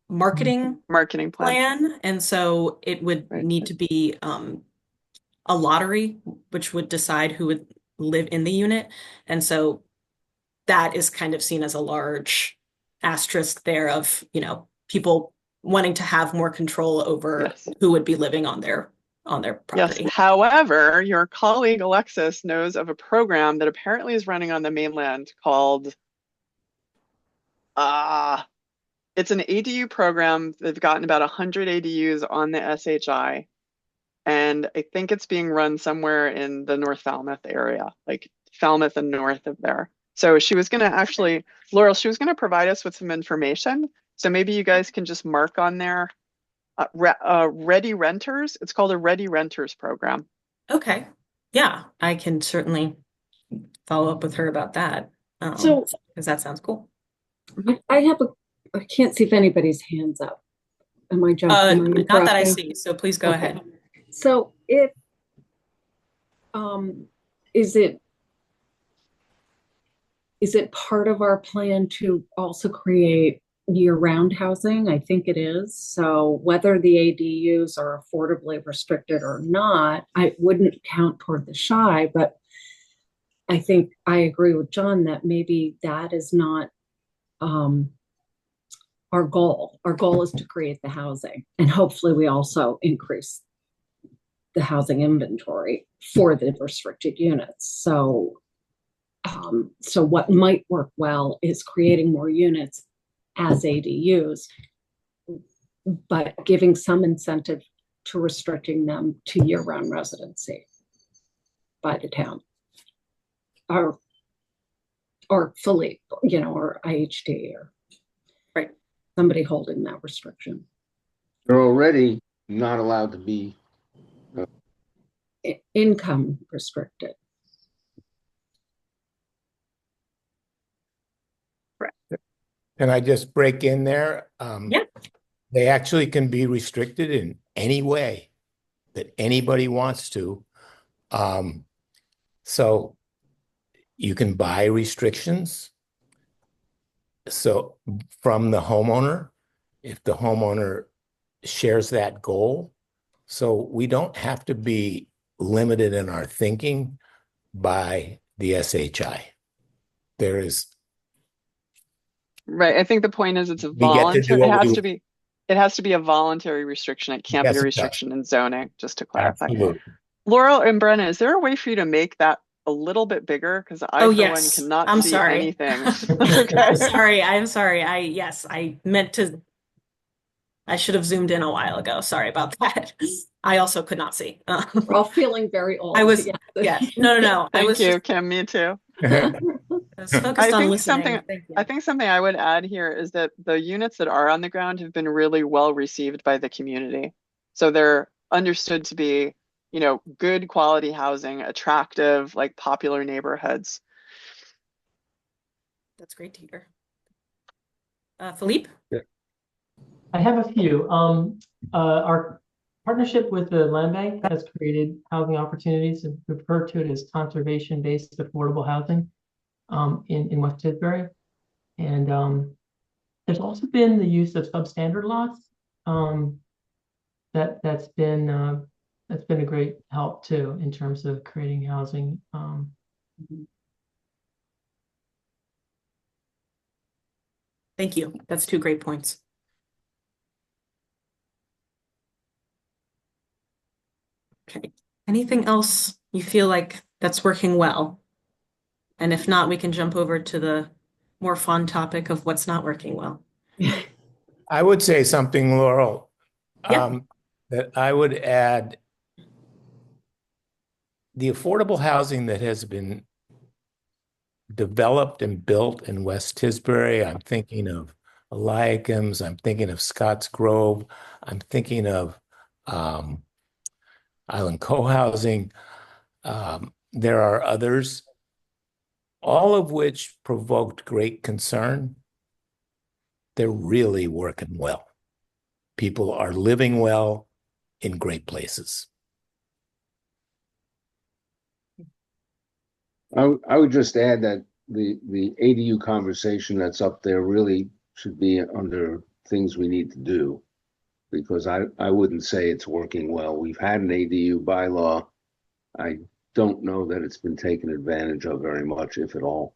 marketing Marketing plan. plan. And so it would Right. need to be a lottery, which would decide who would live in the unit. And so that is kind of seen as a large asterisk there of, people wanting to have more control over Yes. who would be living on their property. Yes. However, your colleague Alexis knows of a program that apparently is running on the mainland called it's an ADU program. They've gotten about 100 ADUs on the SHI. And I think it's being run somewhere in the North Falmouth area, like Falmouth and north of there. So she was going to actually, Laurel, she was going to provide us with some information. So maybe you guys can just mark on there, Ready Renters. It's called a Ready Renters program. Okay. Yeah, I can certainly follow up with her about that. So, because that sounds cool. I can't see if anybody's hands up. Am I jumping? Not that I see, so please go ahead. So if, is it part of our plan to also create year-round housing? I think it is. So whether the ADUs are affordably restricted or not, I wouldn't count toward the shy, but I think I agree with John that maybe that is not our goal. Our goal is to create the housing, and hopefully we also increase the housing inventory for the restricted units. So what might work well is creating more units as ADUs, but giving some incentive to restricting them to year-round residency. by the town. Or fully, or IHD or Right. somebody holding that restriction. They're already not allowed to be. Income restricted. Can I just break in there? Yeah. They actually can be restricted in any way that anybody wants to. So you can buy restrictions. So from the homeowner, if the homeowner shares that goal. So we don't have to be limited in our thinking by the SHI. There is. Right. I think the point is it's a We get to do voluntary, what it has to be a voluntary restriction. It can't be Yes, a it does. restriction in zoning, just to clarify. Absolutely. Laurel and Brenna, is there a way for you to make that a little bit bigger? Because I, Oh, for one, yes. cannot I'm see sorry. anything. I'm Okay. sorry. I'm sorry. I meant to. I should have zoomed in a while ago. Sorry about that. I also could not see. We're all feeling very old. I was, Yes. yeah. No. I Thank was you, just, Kim. Me too. I was focused on listening. Thank you. I think something I would add here is that the units that are on the ground have been really well received by the community. So they're understood to be, good quality housing, attractive, like popular neighborhoods. That's great to hear. Philippe? I have a few. Our partnership with the land bank has created housing opportunities, and we refer to it as conservation-based affordable housing in West Tisbury. And there's also been the use of substandard lots. That's been a great help too in terms of creating housing. Thank you. That's two great points. Okay. Anything else you feel like that's working well? And if not, we can jump over to the more fun topic of what's not working well. I would say something, Laurel, Yeah. that I would add the affordable housing that has been developed and built in West Tisbury. I'm thinking of Eliakim's, I'm thinking of Scotts Grove, I'm thinking of Island Co-housing. There are others, all of which provoked great concern. They're really working well. People are living well in great places. I would just add that the ADU conversation that's up there really should be under things we need to do, because I wouldn't say it's working well. We've had an ADU bylaw. I don't know that it's been taken advantage of very much, if at all.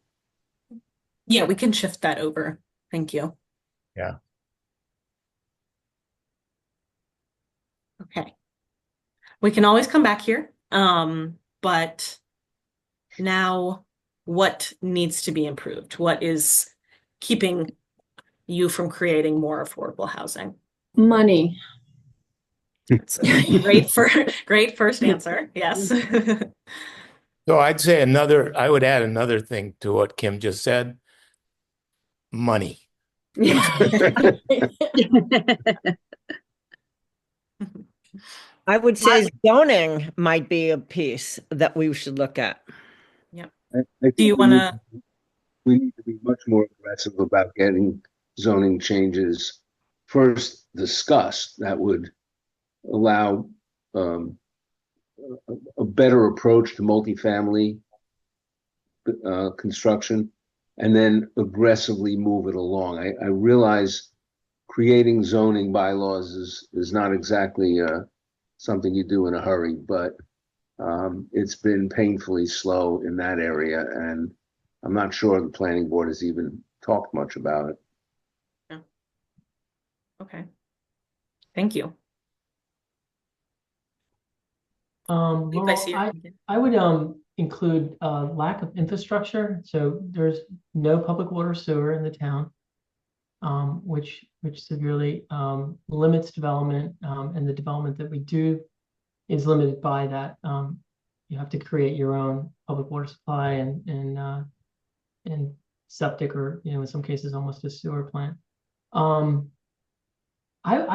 Yeah, we can shift that over. Thank you. Yeah. Okay. We can always come back here. But now what needs to be improved? What is keeping you from creating more affordable housing? Money. That's a great first answer. Yes. So I would add another thing to what Kim just said. Money. I would say zoning might be a piece that we should look at. I think Do you want to? we need to be much more aggressive about getting zoning changes first discussed that would allow a better approach to multifamily construction, and then aggressively move it along. I realize creating zoning bylaws is not exactly something you do in a hurry, but it's been painfully slow in that area, and I'm not sure the planning board has even talked much about it. Yeah. Okay. Thank you. Laurel, I would include lack of infrastructure. So there's no public water sewer in the town, which severely limits development, and the development that we do is limited by that you have to create your own public water supply and septic, or in some cases almost a sewer plant. I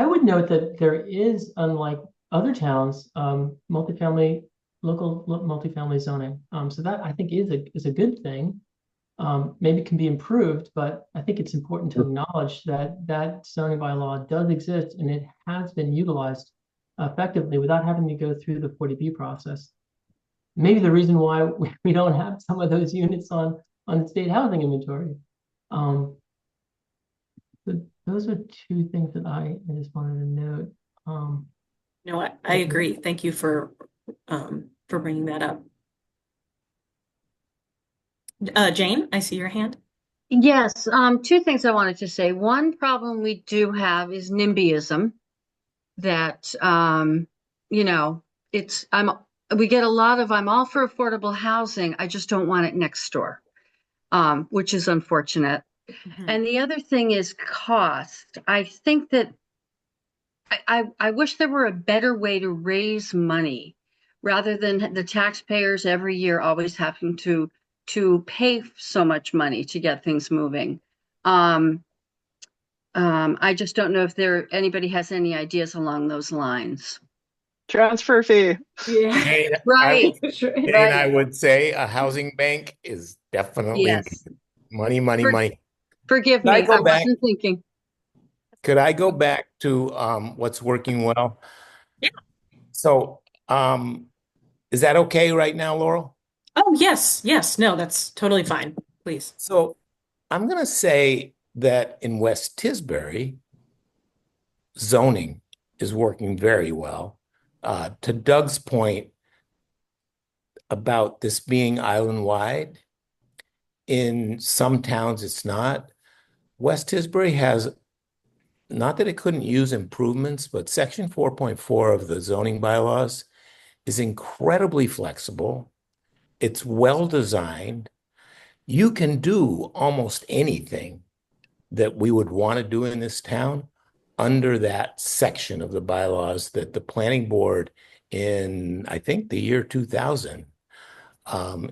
would note that there is, unlike other towns, multifamily multifamily zoning. So that I think is a good thing. Maybe can be improved, but I think it's important to acknowledge that that zoning bylaw does exist and it has been utilized effectively without having to go through the 40B process. Maybe the reason why we don't have some of those units on state housing inventory. But those are two things that I just wanted to note. No, I agree. Thank you for bringing that up. Jane, I see your hand. Yes, two things I wanted to say. One problem we do have is NIMBYism, that we get a lot of I'm all for affordable housing, I just don't want it next door, which is unfortunate. And the other thing is cost. I think that I wish there were a better way to raise money rather than the taxpayers every year always having to pay so much money to get things moving. I just don't know if anybody has any ideas along those lines. Transfer fee. Yeah. Jane, Right. Jane, I would say a housing bank is definitely Yes. money, money. Forgive Could I me, go I back? wasn't thinking. Could I go back to what's working well? Yeah. So, is that okay right now, Laurel? Oh, yes. No, that's totally fine. Please. So, I'm going to say that in West Tisbury, zoning is working very well. To Doug's point about this being island-wide, in some towns it's not. West Tisbury has, not that it couldn't use improvements, but Section 4.4 of the zoning bylaws is incredibly flexible. It's well designed. You can do almost anything that we would want to do in this town under that section of the bylaws that the planning board in, I think, the year 2000,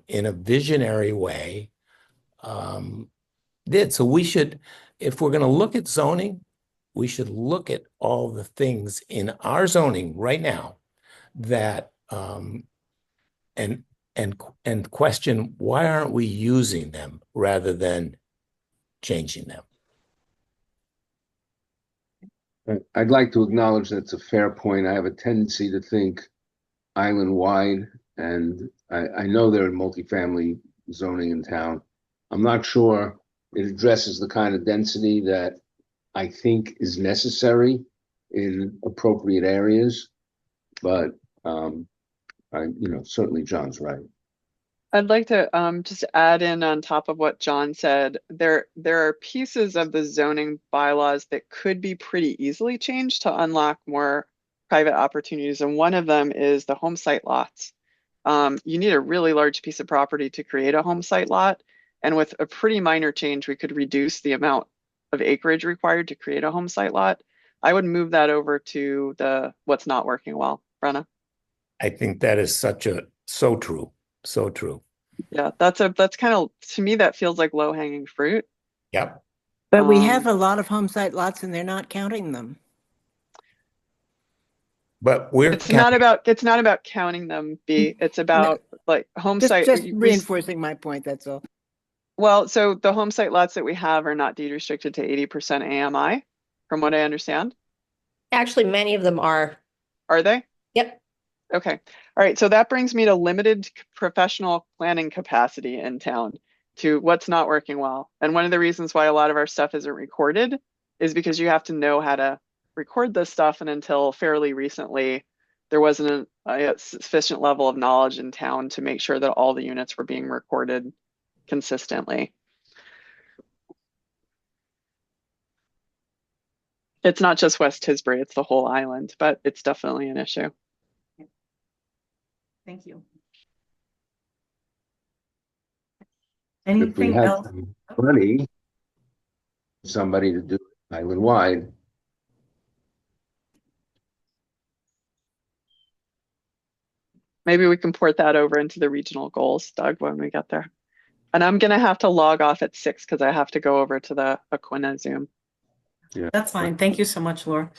in a visionary way, did. So we should, if we're going to look at zoning, we should look at all the things in our zoning right now that and question why aren't we using them rather than changing them. I'd like to acknowledge that's a fair point. I have a tendency to think island-wide, and I know there are multifamily zoning in town. I'm not sure it addresses the kind of density that I think is necessary in appropriate areas, but certainly John's right. I'd like to just add in on top of what John said. There are pieces of the zoning bylaws that could be pretty easily changed to unlock more private opportunities, and one of them is the home site lots. You need a really large piece of property to create a home site lot, and with a pretty minor change, we could reduce the amount of acreage required to create a home site lot. I would move that over to the what's not working well. Brenna? I think that is so true. So true. Yeah, that's kind of, to me, that feels like low-hanging fruit. Yep. But we have a lot of home site lots and they're not counting them. But it's not about counting them, B. It's about like home site. Just reinforcing my point, that's all. Well, so the home site lots that we have are not deed restricted to 80% AMI, from what I understand. Actually, many of them are. Are they? Yep. Okay. All right. So that brings me to limited professional planning capacity in town, to what's not working well. And one of the reasons why a lot of our stuff isn't recorded is because you have to know how to record this stuff. And until fairly recently, there wasn't a sufficient level of knowledge in town to make sure that all the units were being recorded consistently. It's not just West Tisbury, it's the whole island, but it's definitely an issue. Thank you. If we Anything had else? some money, somebody to do it island-wide. Maybe we can port that over into the regional goals, Doug, when we get there. And I'm gonna have to log off at 6 because I have to go over to the Aquina Zoom. Yeah. That's fine. Thank you so much, Laura.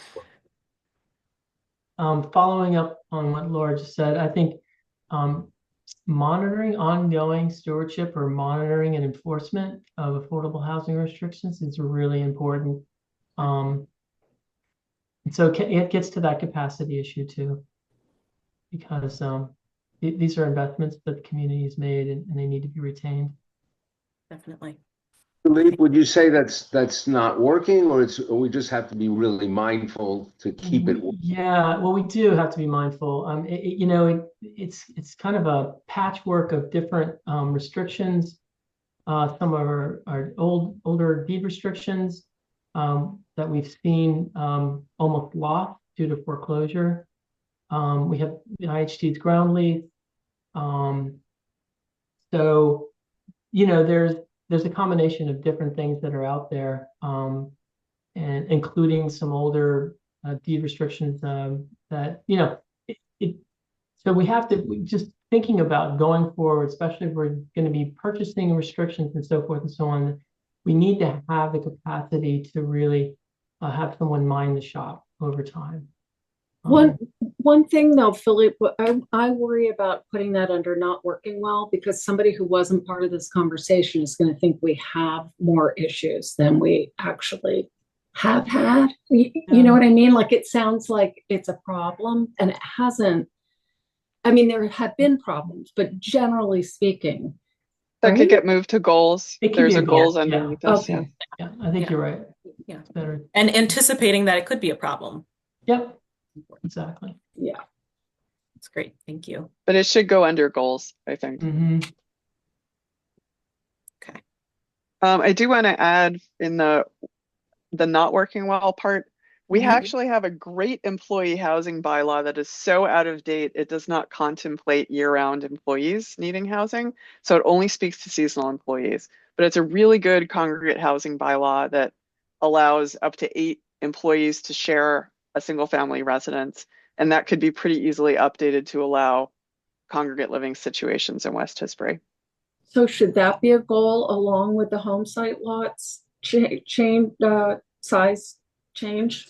Following up on what Laura just said, I think monitoring ongoing stewardship or monitoring and enforcement of affordable housing restrictions is really important. And so it gets to that capacity issue too, because these are investments that the community has made and they need to be retained. Definitely. Philippe, would you say that's not working, or we just have to be really mindful to keep it? Yeah, well, we do have to be mindful. It's kind of a patchwork of different restrictions. Some are older deed restrictions that we've seen almost lost due to foreclosure. We have the IHT's ground lease. So, there's a combination of different things that are out there, and including some older deed restrictions that, so we just thinking about going forward, especially if we're going to be purchasing restrictions and so forth and so on, we need to have the capacity to really have someone mind the shop over time. One thing though, Philip, I worry about putting that under not working well, because somebody who wasn't part of this conversation is going to think we have more issues than we actually have had. You know what I mean? Like, it sounds like it's a problem, and it hasn't. I mean, there have been problems, but generally speaking, that could get moved to goals. There's a goals underneath this. Okay. Yeah, I think you're right. Yeah. It's better. And anticipating that it could be a problem. Yep. Exactly. Yeah. That's great. Thank you. But it should go under goals, I think. Okay. I do want to add in the not working well part, we actually have a great employee housing bylaw that is so out of date, it does not contemplate year-round employees needing housing. So it only speaks to seasonal employees. But it's a really good congregate housing bylaw that allows up to 8 employees to share a single family residence. And that could be pretty easily updated to allow congregate living situations in West Tisbury. So should that be a goal along with the home site lots change, size change?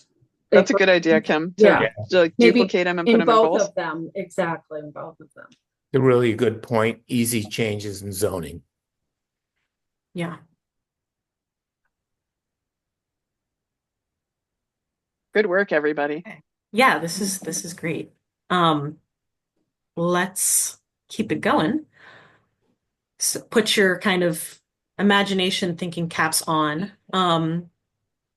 That's a good idea, Kim, to duplicate them and put them in both goals. of them. Exactly, in both of them. A really good point. Easy changes in zoning. Yeah. Good work, everybody. Yeah, this is great. Let's keep it going. So put your kind of imagination thinking caps on.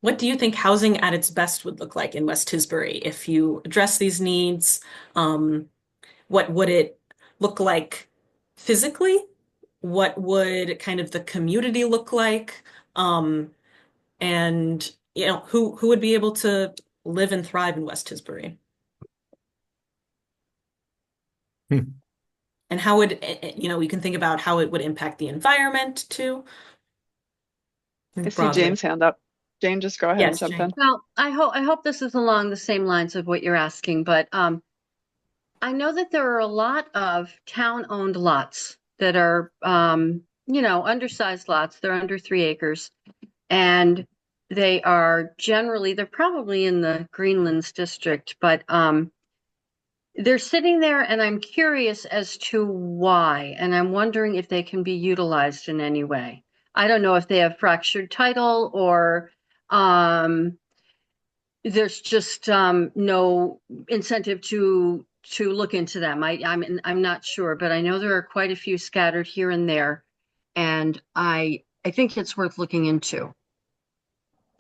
What do you think housing at its best would look like in West Tisbury if you address these needs? What would it look like physically? What would kind of the community look like? And who would be able to live and thrive in West Tisbury? And how would, we can think about how it would impact the environment too. I see Jane's hand up. Jane, just go ahead and jump in. Well, I hope this is along the same lines of what you're asking, but I know that there are a lot of town-owned lots that are, undersized lots. They're under 3 acres, and they're probably in the Greenlands district, but they're sitting there, and I'm curious as to why, and I'm wondering if they can be utilized in any way. I don't know if they have fractured title or there's just no incentive to look into them. I'm not sure, but I know there are quite a few scattered here and there, and I think it's worth looking into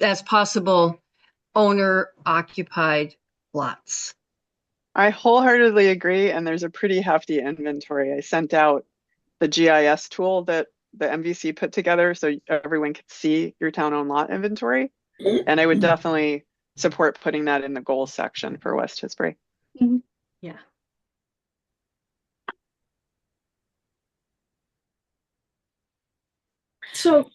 as possible owner-occupied lots. I wholeheartedly agree, and there's a pretty hefty inventory. I sent out the GIS tool that the MVC put together so everyone could see your town-owned lot inventory, and I would definitely support putting that in the goals section for West Tisbury. Yeah. So,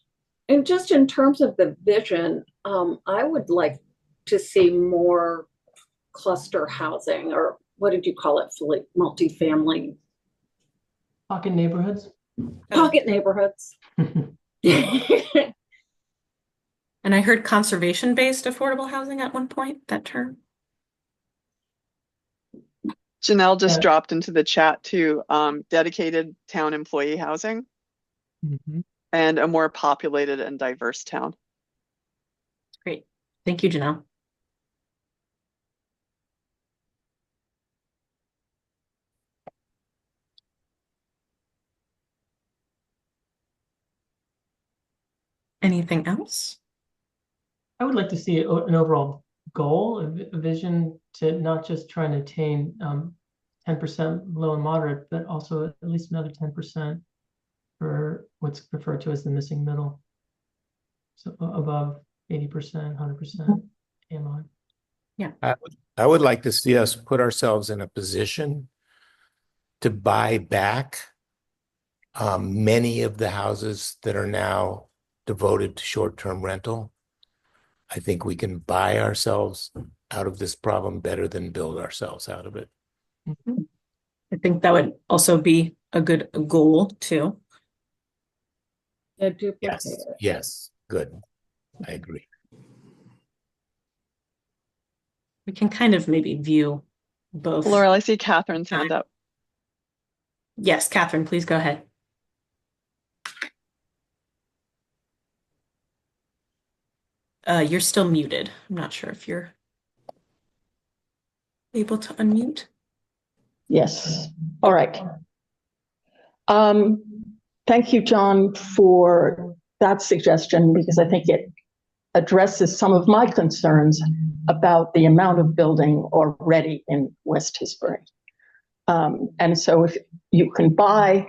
and just in terms of the vision, I would like to see more cluster housing, or what did you call it? Multifamily Pocket neighborhoods. pocket neighborhoods. And I heard conservation-based affordable housing at one point, that term. Janelle just Yeah. dropped into the chat too, dedicated town employee housing and a more populated and diverse town. Great. Thank you, Janelle. Anything else? I would like to see an overall goal, a vision to not just try and attain 10% low and moderate, but also at least another 10% for what's referred to as the missing middle. So above 80%, 100% AMI. Yeah. I would like to see us put ourselves in a position to buy back many of the houses that are now devoted to short-term rental. I think we can buy ourselves out of this problem better than build ourselves out of it. I think that would also be a good goal too. Yes, good. I agree. We can kind of maybe view both. Laurel, I see Catherine's hand up. Yes, Catherine, please go ahead. You're still muted. I'm not sure if you're able to unmute. Yes. All right. Thank you, John, for that suggestion, because I think it addresses some of my concerns about the amount of building already in West Tisbury. And so if you can buy,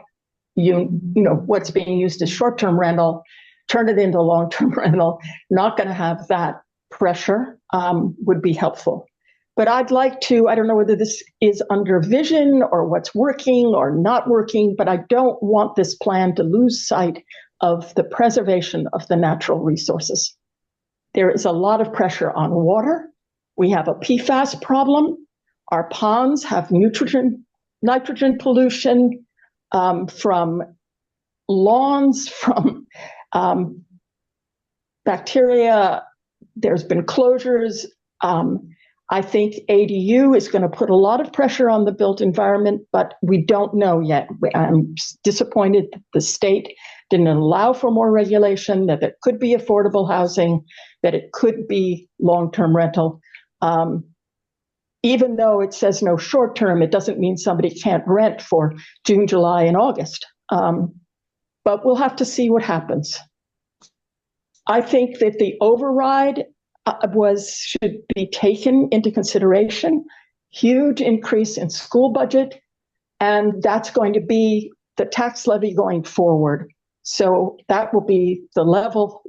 you know, what's being used as short-term rental, turn it into long-term rental, not going to have that pressure, would be helpful. But I'd like to, I don't know whether this is under vision or what's working or not working, but I don't want this plan to lose sight of the preservation of the natural resources. There is a lot of pressure on water. We have a PFAS problem. Our ponds have nitrogen pollution from lawns, from bacteria. There's been closures. I think ADU is going to put a lot of pressure on the built environment, but we don't know yet. I'm disappointed that the state didn't allow for more regulation, that it could be affordable housing, that it could be long-term rental. Even though it says no short-term, it doesn't mean somebody can't rent for June, July, and August. But we'll have to see what happens. I think that the override should be taken into consideration. Huge increase in school budget, and that's going to be the tax levy going forward. So that will be the level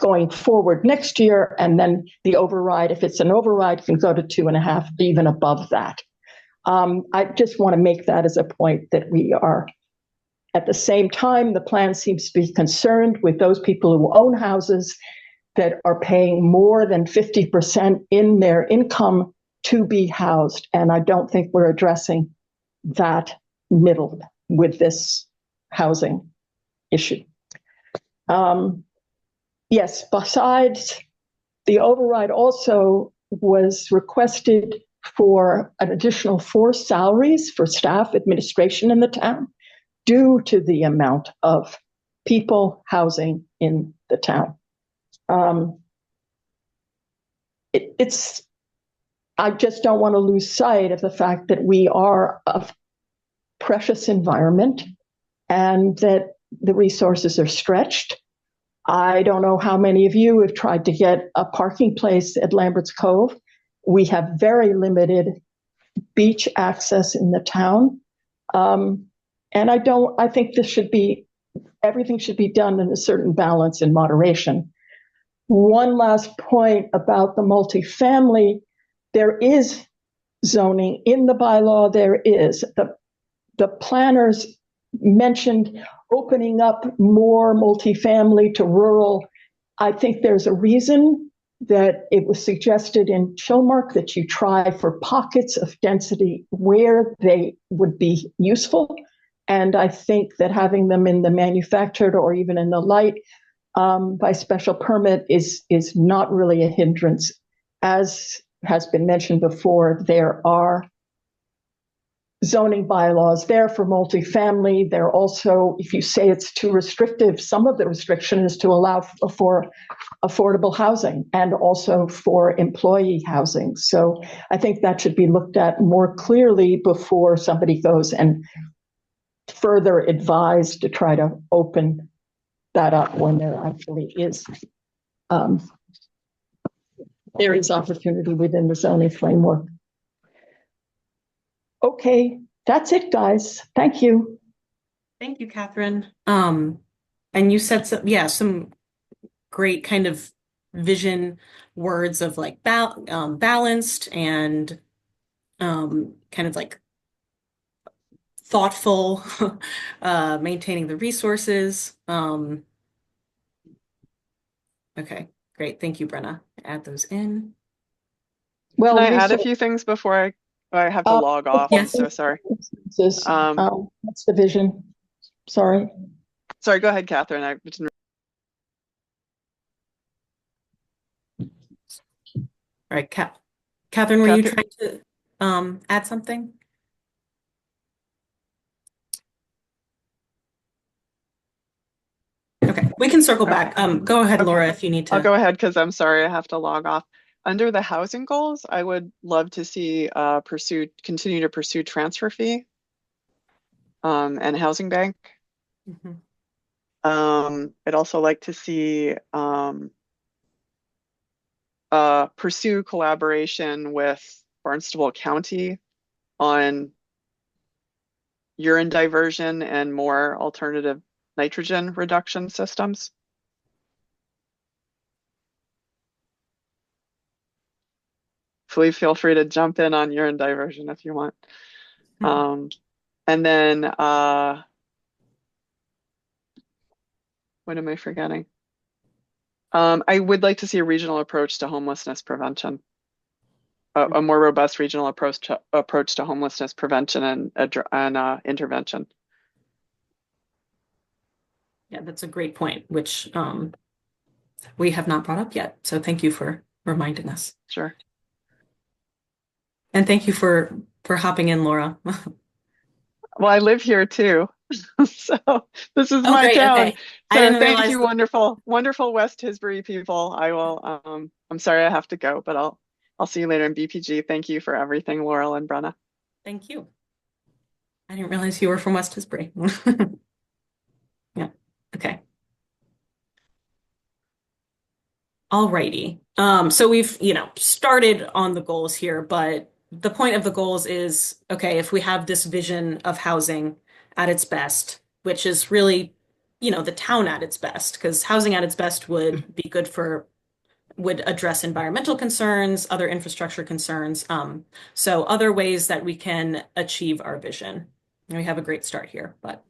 going forward next year, and then the override, if it's an override, can go to 2.5, even above that. I just want to make that as a point, that we are, at the same time, the plan seems to be concerned with those people who own houses that are paying more than 50% in their income to be housed. And I don't think we're addressing that middle with this housing issue. Yes, besides, the override also was requested for an additional 4 salaries for staff administration in the town due to the amount of people housing in the town. I just don't want to lose sight of the fact that we are a precious environment and that the resources are stretched. I don't know how many of you have tried to get a parking place at Lambert's Cove. We have very limited beach access in the town. And I think everything should be done in a certain balance and moderation. One last point about the multifamily, there is zoning in the bylaw. There is the planners mentioned opening up more multifamily to rural. I think there's a reason that it was suggested in Chilmark that you try for pockets of density where they would be useful. And I think that having them in the manufactured or even in the light by special permit is not really a hindrance. As has been mentioned before, there are zoning bylaws there for multifamily. There also, if you say it's too restrictive, some of the restriction is to allow for affordable housing and also for employee housing. So I think that should be looked at more clearly before somebody goes and further advised to try to open that up when there actually is there is opportunity within the zoning framework. Okay, that's it, guys. Thank you. Thank you, Catherine. And you said some great kind of vision words of like balanced and kind of like thoughtful, maintaining the resources. Okay, great. Thank you, Brenna. Add those in. Well, Can I add a few things before I have to log off? I'm so sorry. That's the vision. Sorry. Sorry, go ahead, Catherine. I didn't... All right, Catherine, were you trying to add something? Okay, we can circle back. Go ahead, Okay. Laura, if you need to. I'll go ahead because I'm sorry I have to log off. Under the housing goals, I would love to see continue to pursue transfer fee and housing bank. I'd also like to see pursue collaboration with Barnstable County on urine diversion and more alternative nitrogen reduction systems. Please feel free to jump in on urine diversion if you want. And then what am I forgetting? I would like to see a regional approach to homelessness prevention, a more robust regional approach to homelessness prevention and intervention. Yeah, that's a great point, which we have not brought up yet. So thank you for reminding us. Sure. And thank you for hopping in, Laura. Well, I live here too. So this is my great. town. Okay. I So didn't thank realize you, wonderful West Tisbury people. I will I'm sorry I have to go, but I'll see you later in BPG. Thank you for everything, Laurel and Brenna. Thank you. I didn't realize you were from West Tisbury. Yeah. Okay. Alrighty. So we've, started on the goals here, but the point of the goals is, okay, if we have this vision of housing at its best, which is really, the town at its best, because housing at its best would be good would address environmental concerns, other infrastructure concerns. So other ways that we can achieve our vision. And we have a great start here, but.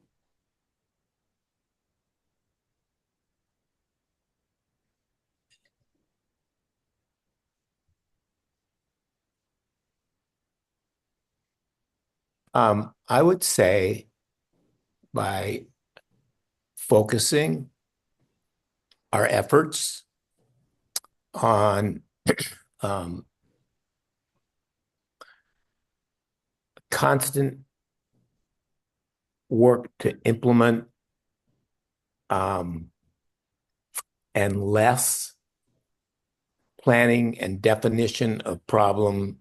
I would say by focusing our efforts on constant work to implement and less planning and definition of problem,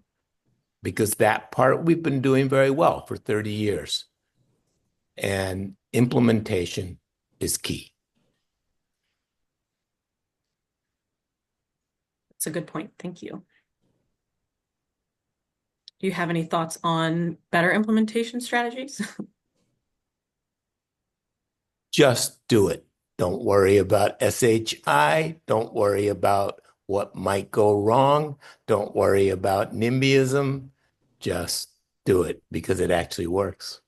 because that part we've been doing very well for 30 years. And implementation is key. That's a good point. Thank you. Do you have any thoughts on better implementation strategies? Just do it. Don't worry about SHI. Don't worry about what might go wrong. Don't worry about NIMBYism. Just do it because it actually works.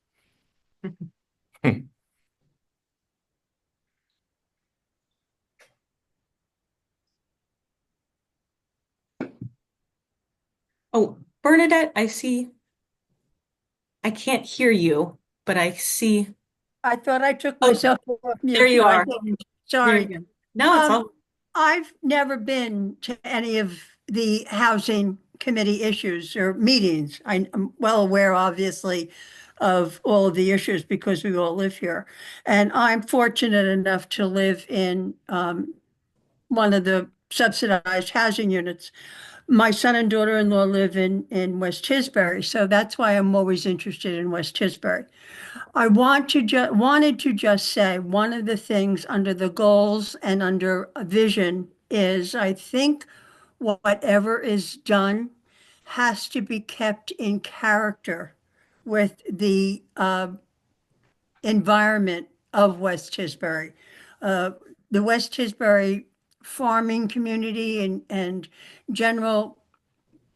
Oh, Bernadette, I see. I can't hear you, but I see. I thought I took Oh, myself off there mute. you No, I are. didn't. There Sorry. you go. No, it's all. I've never been to any of the housing committee issues or meetings. I'm well aware, obviously, of all of the issues because we all live here. And I'm fortunate enough to live in one of the subsidized housing units. My son and daughter-in-law live in West Tisbury, so that's why I'm always interested in West Tisbury. I wanted to just say one of the things under the goals and under a vision is I think whatever is done has to be kept in character with the environment of West Tisbury. The West Tisbury farming community and general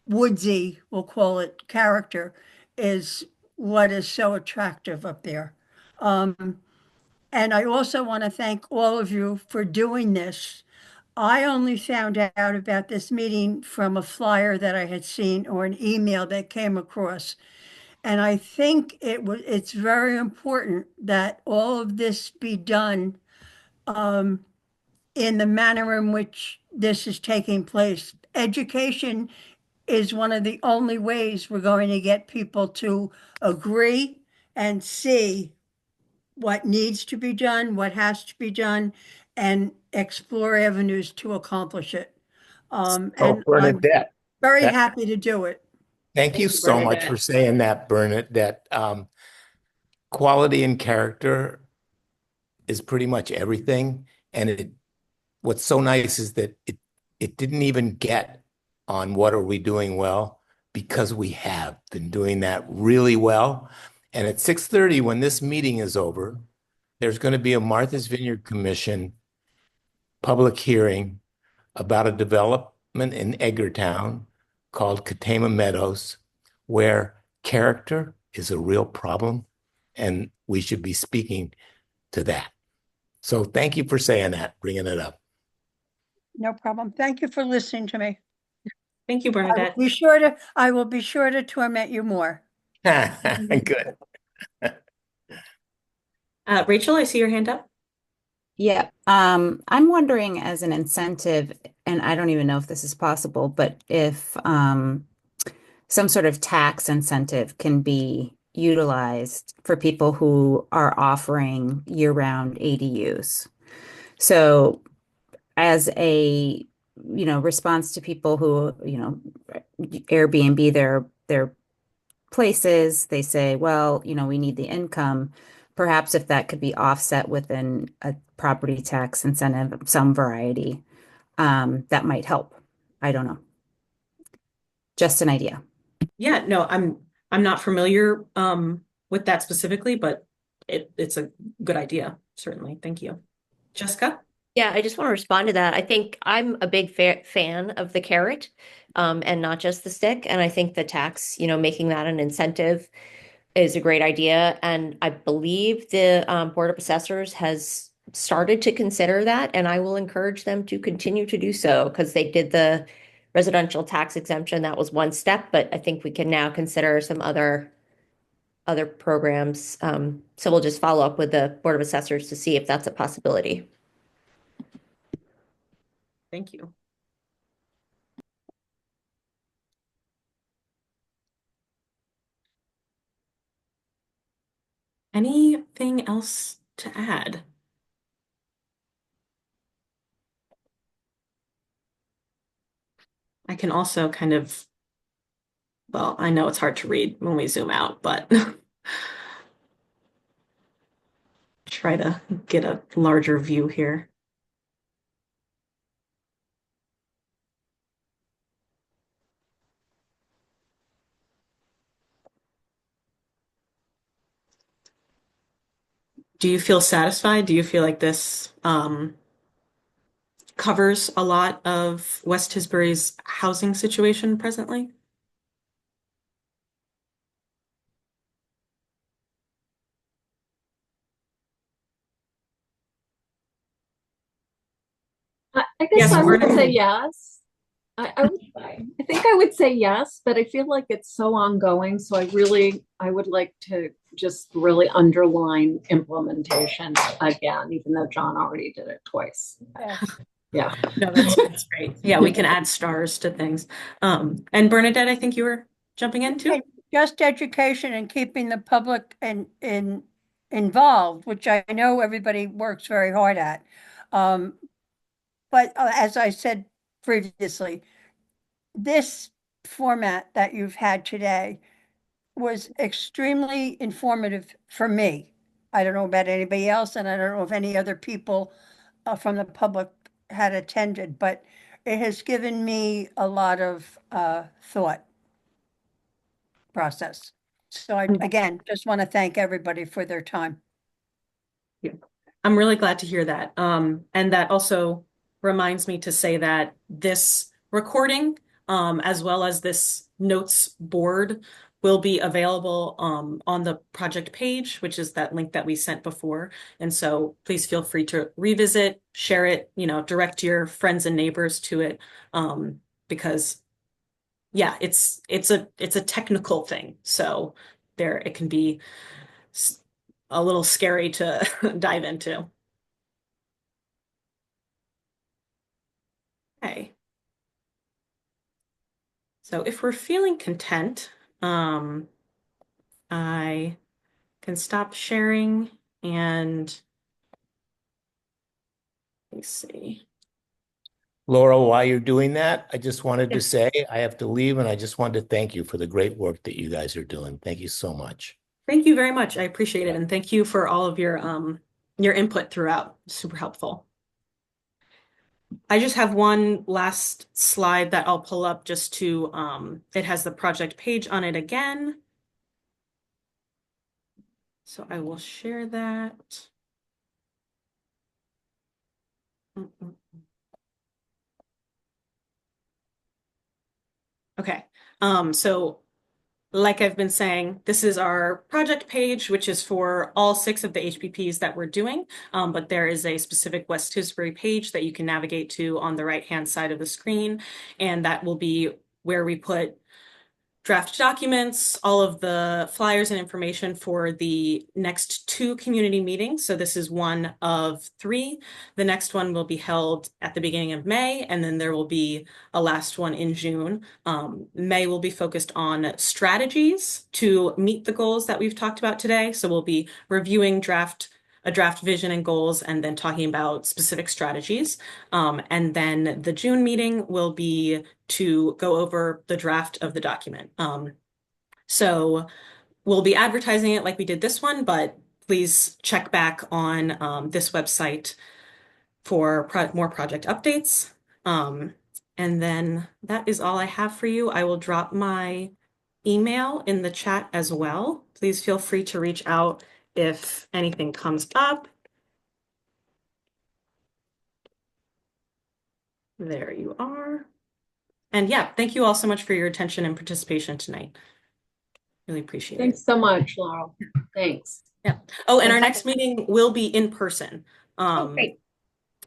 woodsy, we'll call it, character is what is so attractive up there. And I also want to thank all of you for doing this. I only found out about this meeting from a flyer that I had seen or an email that came across. And I think it's very important that all of this be done in the manner in which this is taking place. Education is one of the only ways we're going to get people to agree and see what needs to be done, what has to be done, and explore avenues to accomplish it. So And I'm Bernadette, very that, happy to do it. thank you Thank you, so much for Bernadette. saying that, Bernadette. Quality and character is pretty much everything. And what's so nice is that it didn't even get on what are we doing well because we have been doing that really well. And at 6:30, when this meeting is over, there's going to be a Martha's Vineyard Commission public hearing about a development in Edgartown called Katama Meadows, where character is a real problem, and we should be speaking to that. So thank you for saying that, bringing it up. No problem. Thank you for listening to me. Thank you, I will Bernadette. be sure to torment you more. Good. Rachel, I see your hand up. Yeah, I'm wondering as an incentive, and I don't even know if this is possible, but if some sort of tax incentive can be utilized for people who are offering year-round ADUs. So as a, response to people who, Airbnb their places, they say, well, we need the income. Perhaps if that could be offset within a property tax incentive of some variety, that might help. I don't know. Just an idea. Yeah, no, I'm not familiar with that specifically, but it's a good idea, certainly. Thank you. Jessica? Yeah, I just want to respond to that. I think I'm a big fan of the carrot, and not just the stick. And I think the tax, making that an incentive is a great idea. And I believe the Board of Assessors has started to consider that, and I will encourage them to continue to do so because they did the residential tax exemption. That was one step, but I think we can now consider some other programs. So we'll just follow up with the Board of Assessors to see if that's a possibility. Thank you. Anything else to add? I can also well, I know it's hard to read when we zoom out, but try to get a larger view here. Do you feel satisfied? Do you feel like this covers a lot of West Tisbury's housing situation presently? I guess Yes, I would Bernadette. say yes. I think I would say yes, but I feel like it's so ongoing. So I would like to just really underline implementation again, even though John already did it twice. Yes. Yeah. No, that's great. Yeah, we can add stars to things. And Bernadette, I think you were jumping in too. And just education and keeping the public involved, which I know everybody works very hard at. But as I said previously, this format that you've had today was extremely informative for me. I don't know about anybody else, and I don't know if any other people from the public had attended, but it has given me a lot of thought process. So I, again, just want to thank everybody for their time. Yeah. I'm really glad to hear that. And that also reminds me to say that this recording, as well as this notes board, will be available on the project page, which is that link that we sent before. And so please feel free to revisit, share it, direct your friends and neighbors to it, because yeah, it's a technical thing. So there it can be a little scary to dive into. Okay. So if we're feeling content, I can stop sharing and let me see. Laura, while you're doing that, I just wanted to say I have to leave, and I just wanted to thank you for the great work that you guys are doing. Thank you so much. Thank you very much. I appreciate it. And thank you for all of your input throughout. Super helpful. I just have one last slide that I'll pull up just to, it has the project page on it again. So I will share that. Okay. So like I've been saying, this is our project page, which is for all 6 of the HPPs that we're doing. But there is a specific West Tisbury page that you can navigate to on the right-hand side of the screen. And that will be where we put draft documents, all of the flyers and information for the next 2 community meetings. So this is one of 3. The next one will be held at the beginning of May, and then there will be a last one in June. May will be focused on strategies to meet the goals that we've talked about today. So we'll be reviewing a draft vision and goals, and then talking about specific strategies. And then the June meeting will be to go over the draft of the document. So we'll be advertising it like we did this one, but please check back on this website for more project updates. And then that is all I have for you. I will drop my email in the chat as well. Please feel free to reach out if anything comes up. There you are. And yeah, thank you all so much for your attention and participation tonight. Really appreciate it. Thanks so much, Laurel. Thanks. Yeah. Oh, and our next meeting will be in person. Great.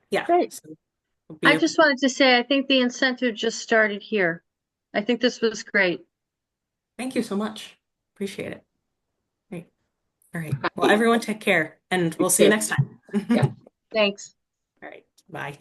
Yeah. Great. So I just wanted to say, I think the incentive just started here. I think this was great. Thank you so much. Appreciate it. Great. All right. Well, everyone take care, and we'll see you next time. Yeah. Thanks. All right. Bye.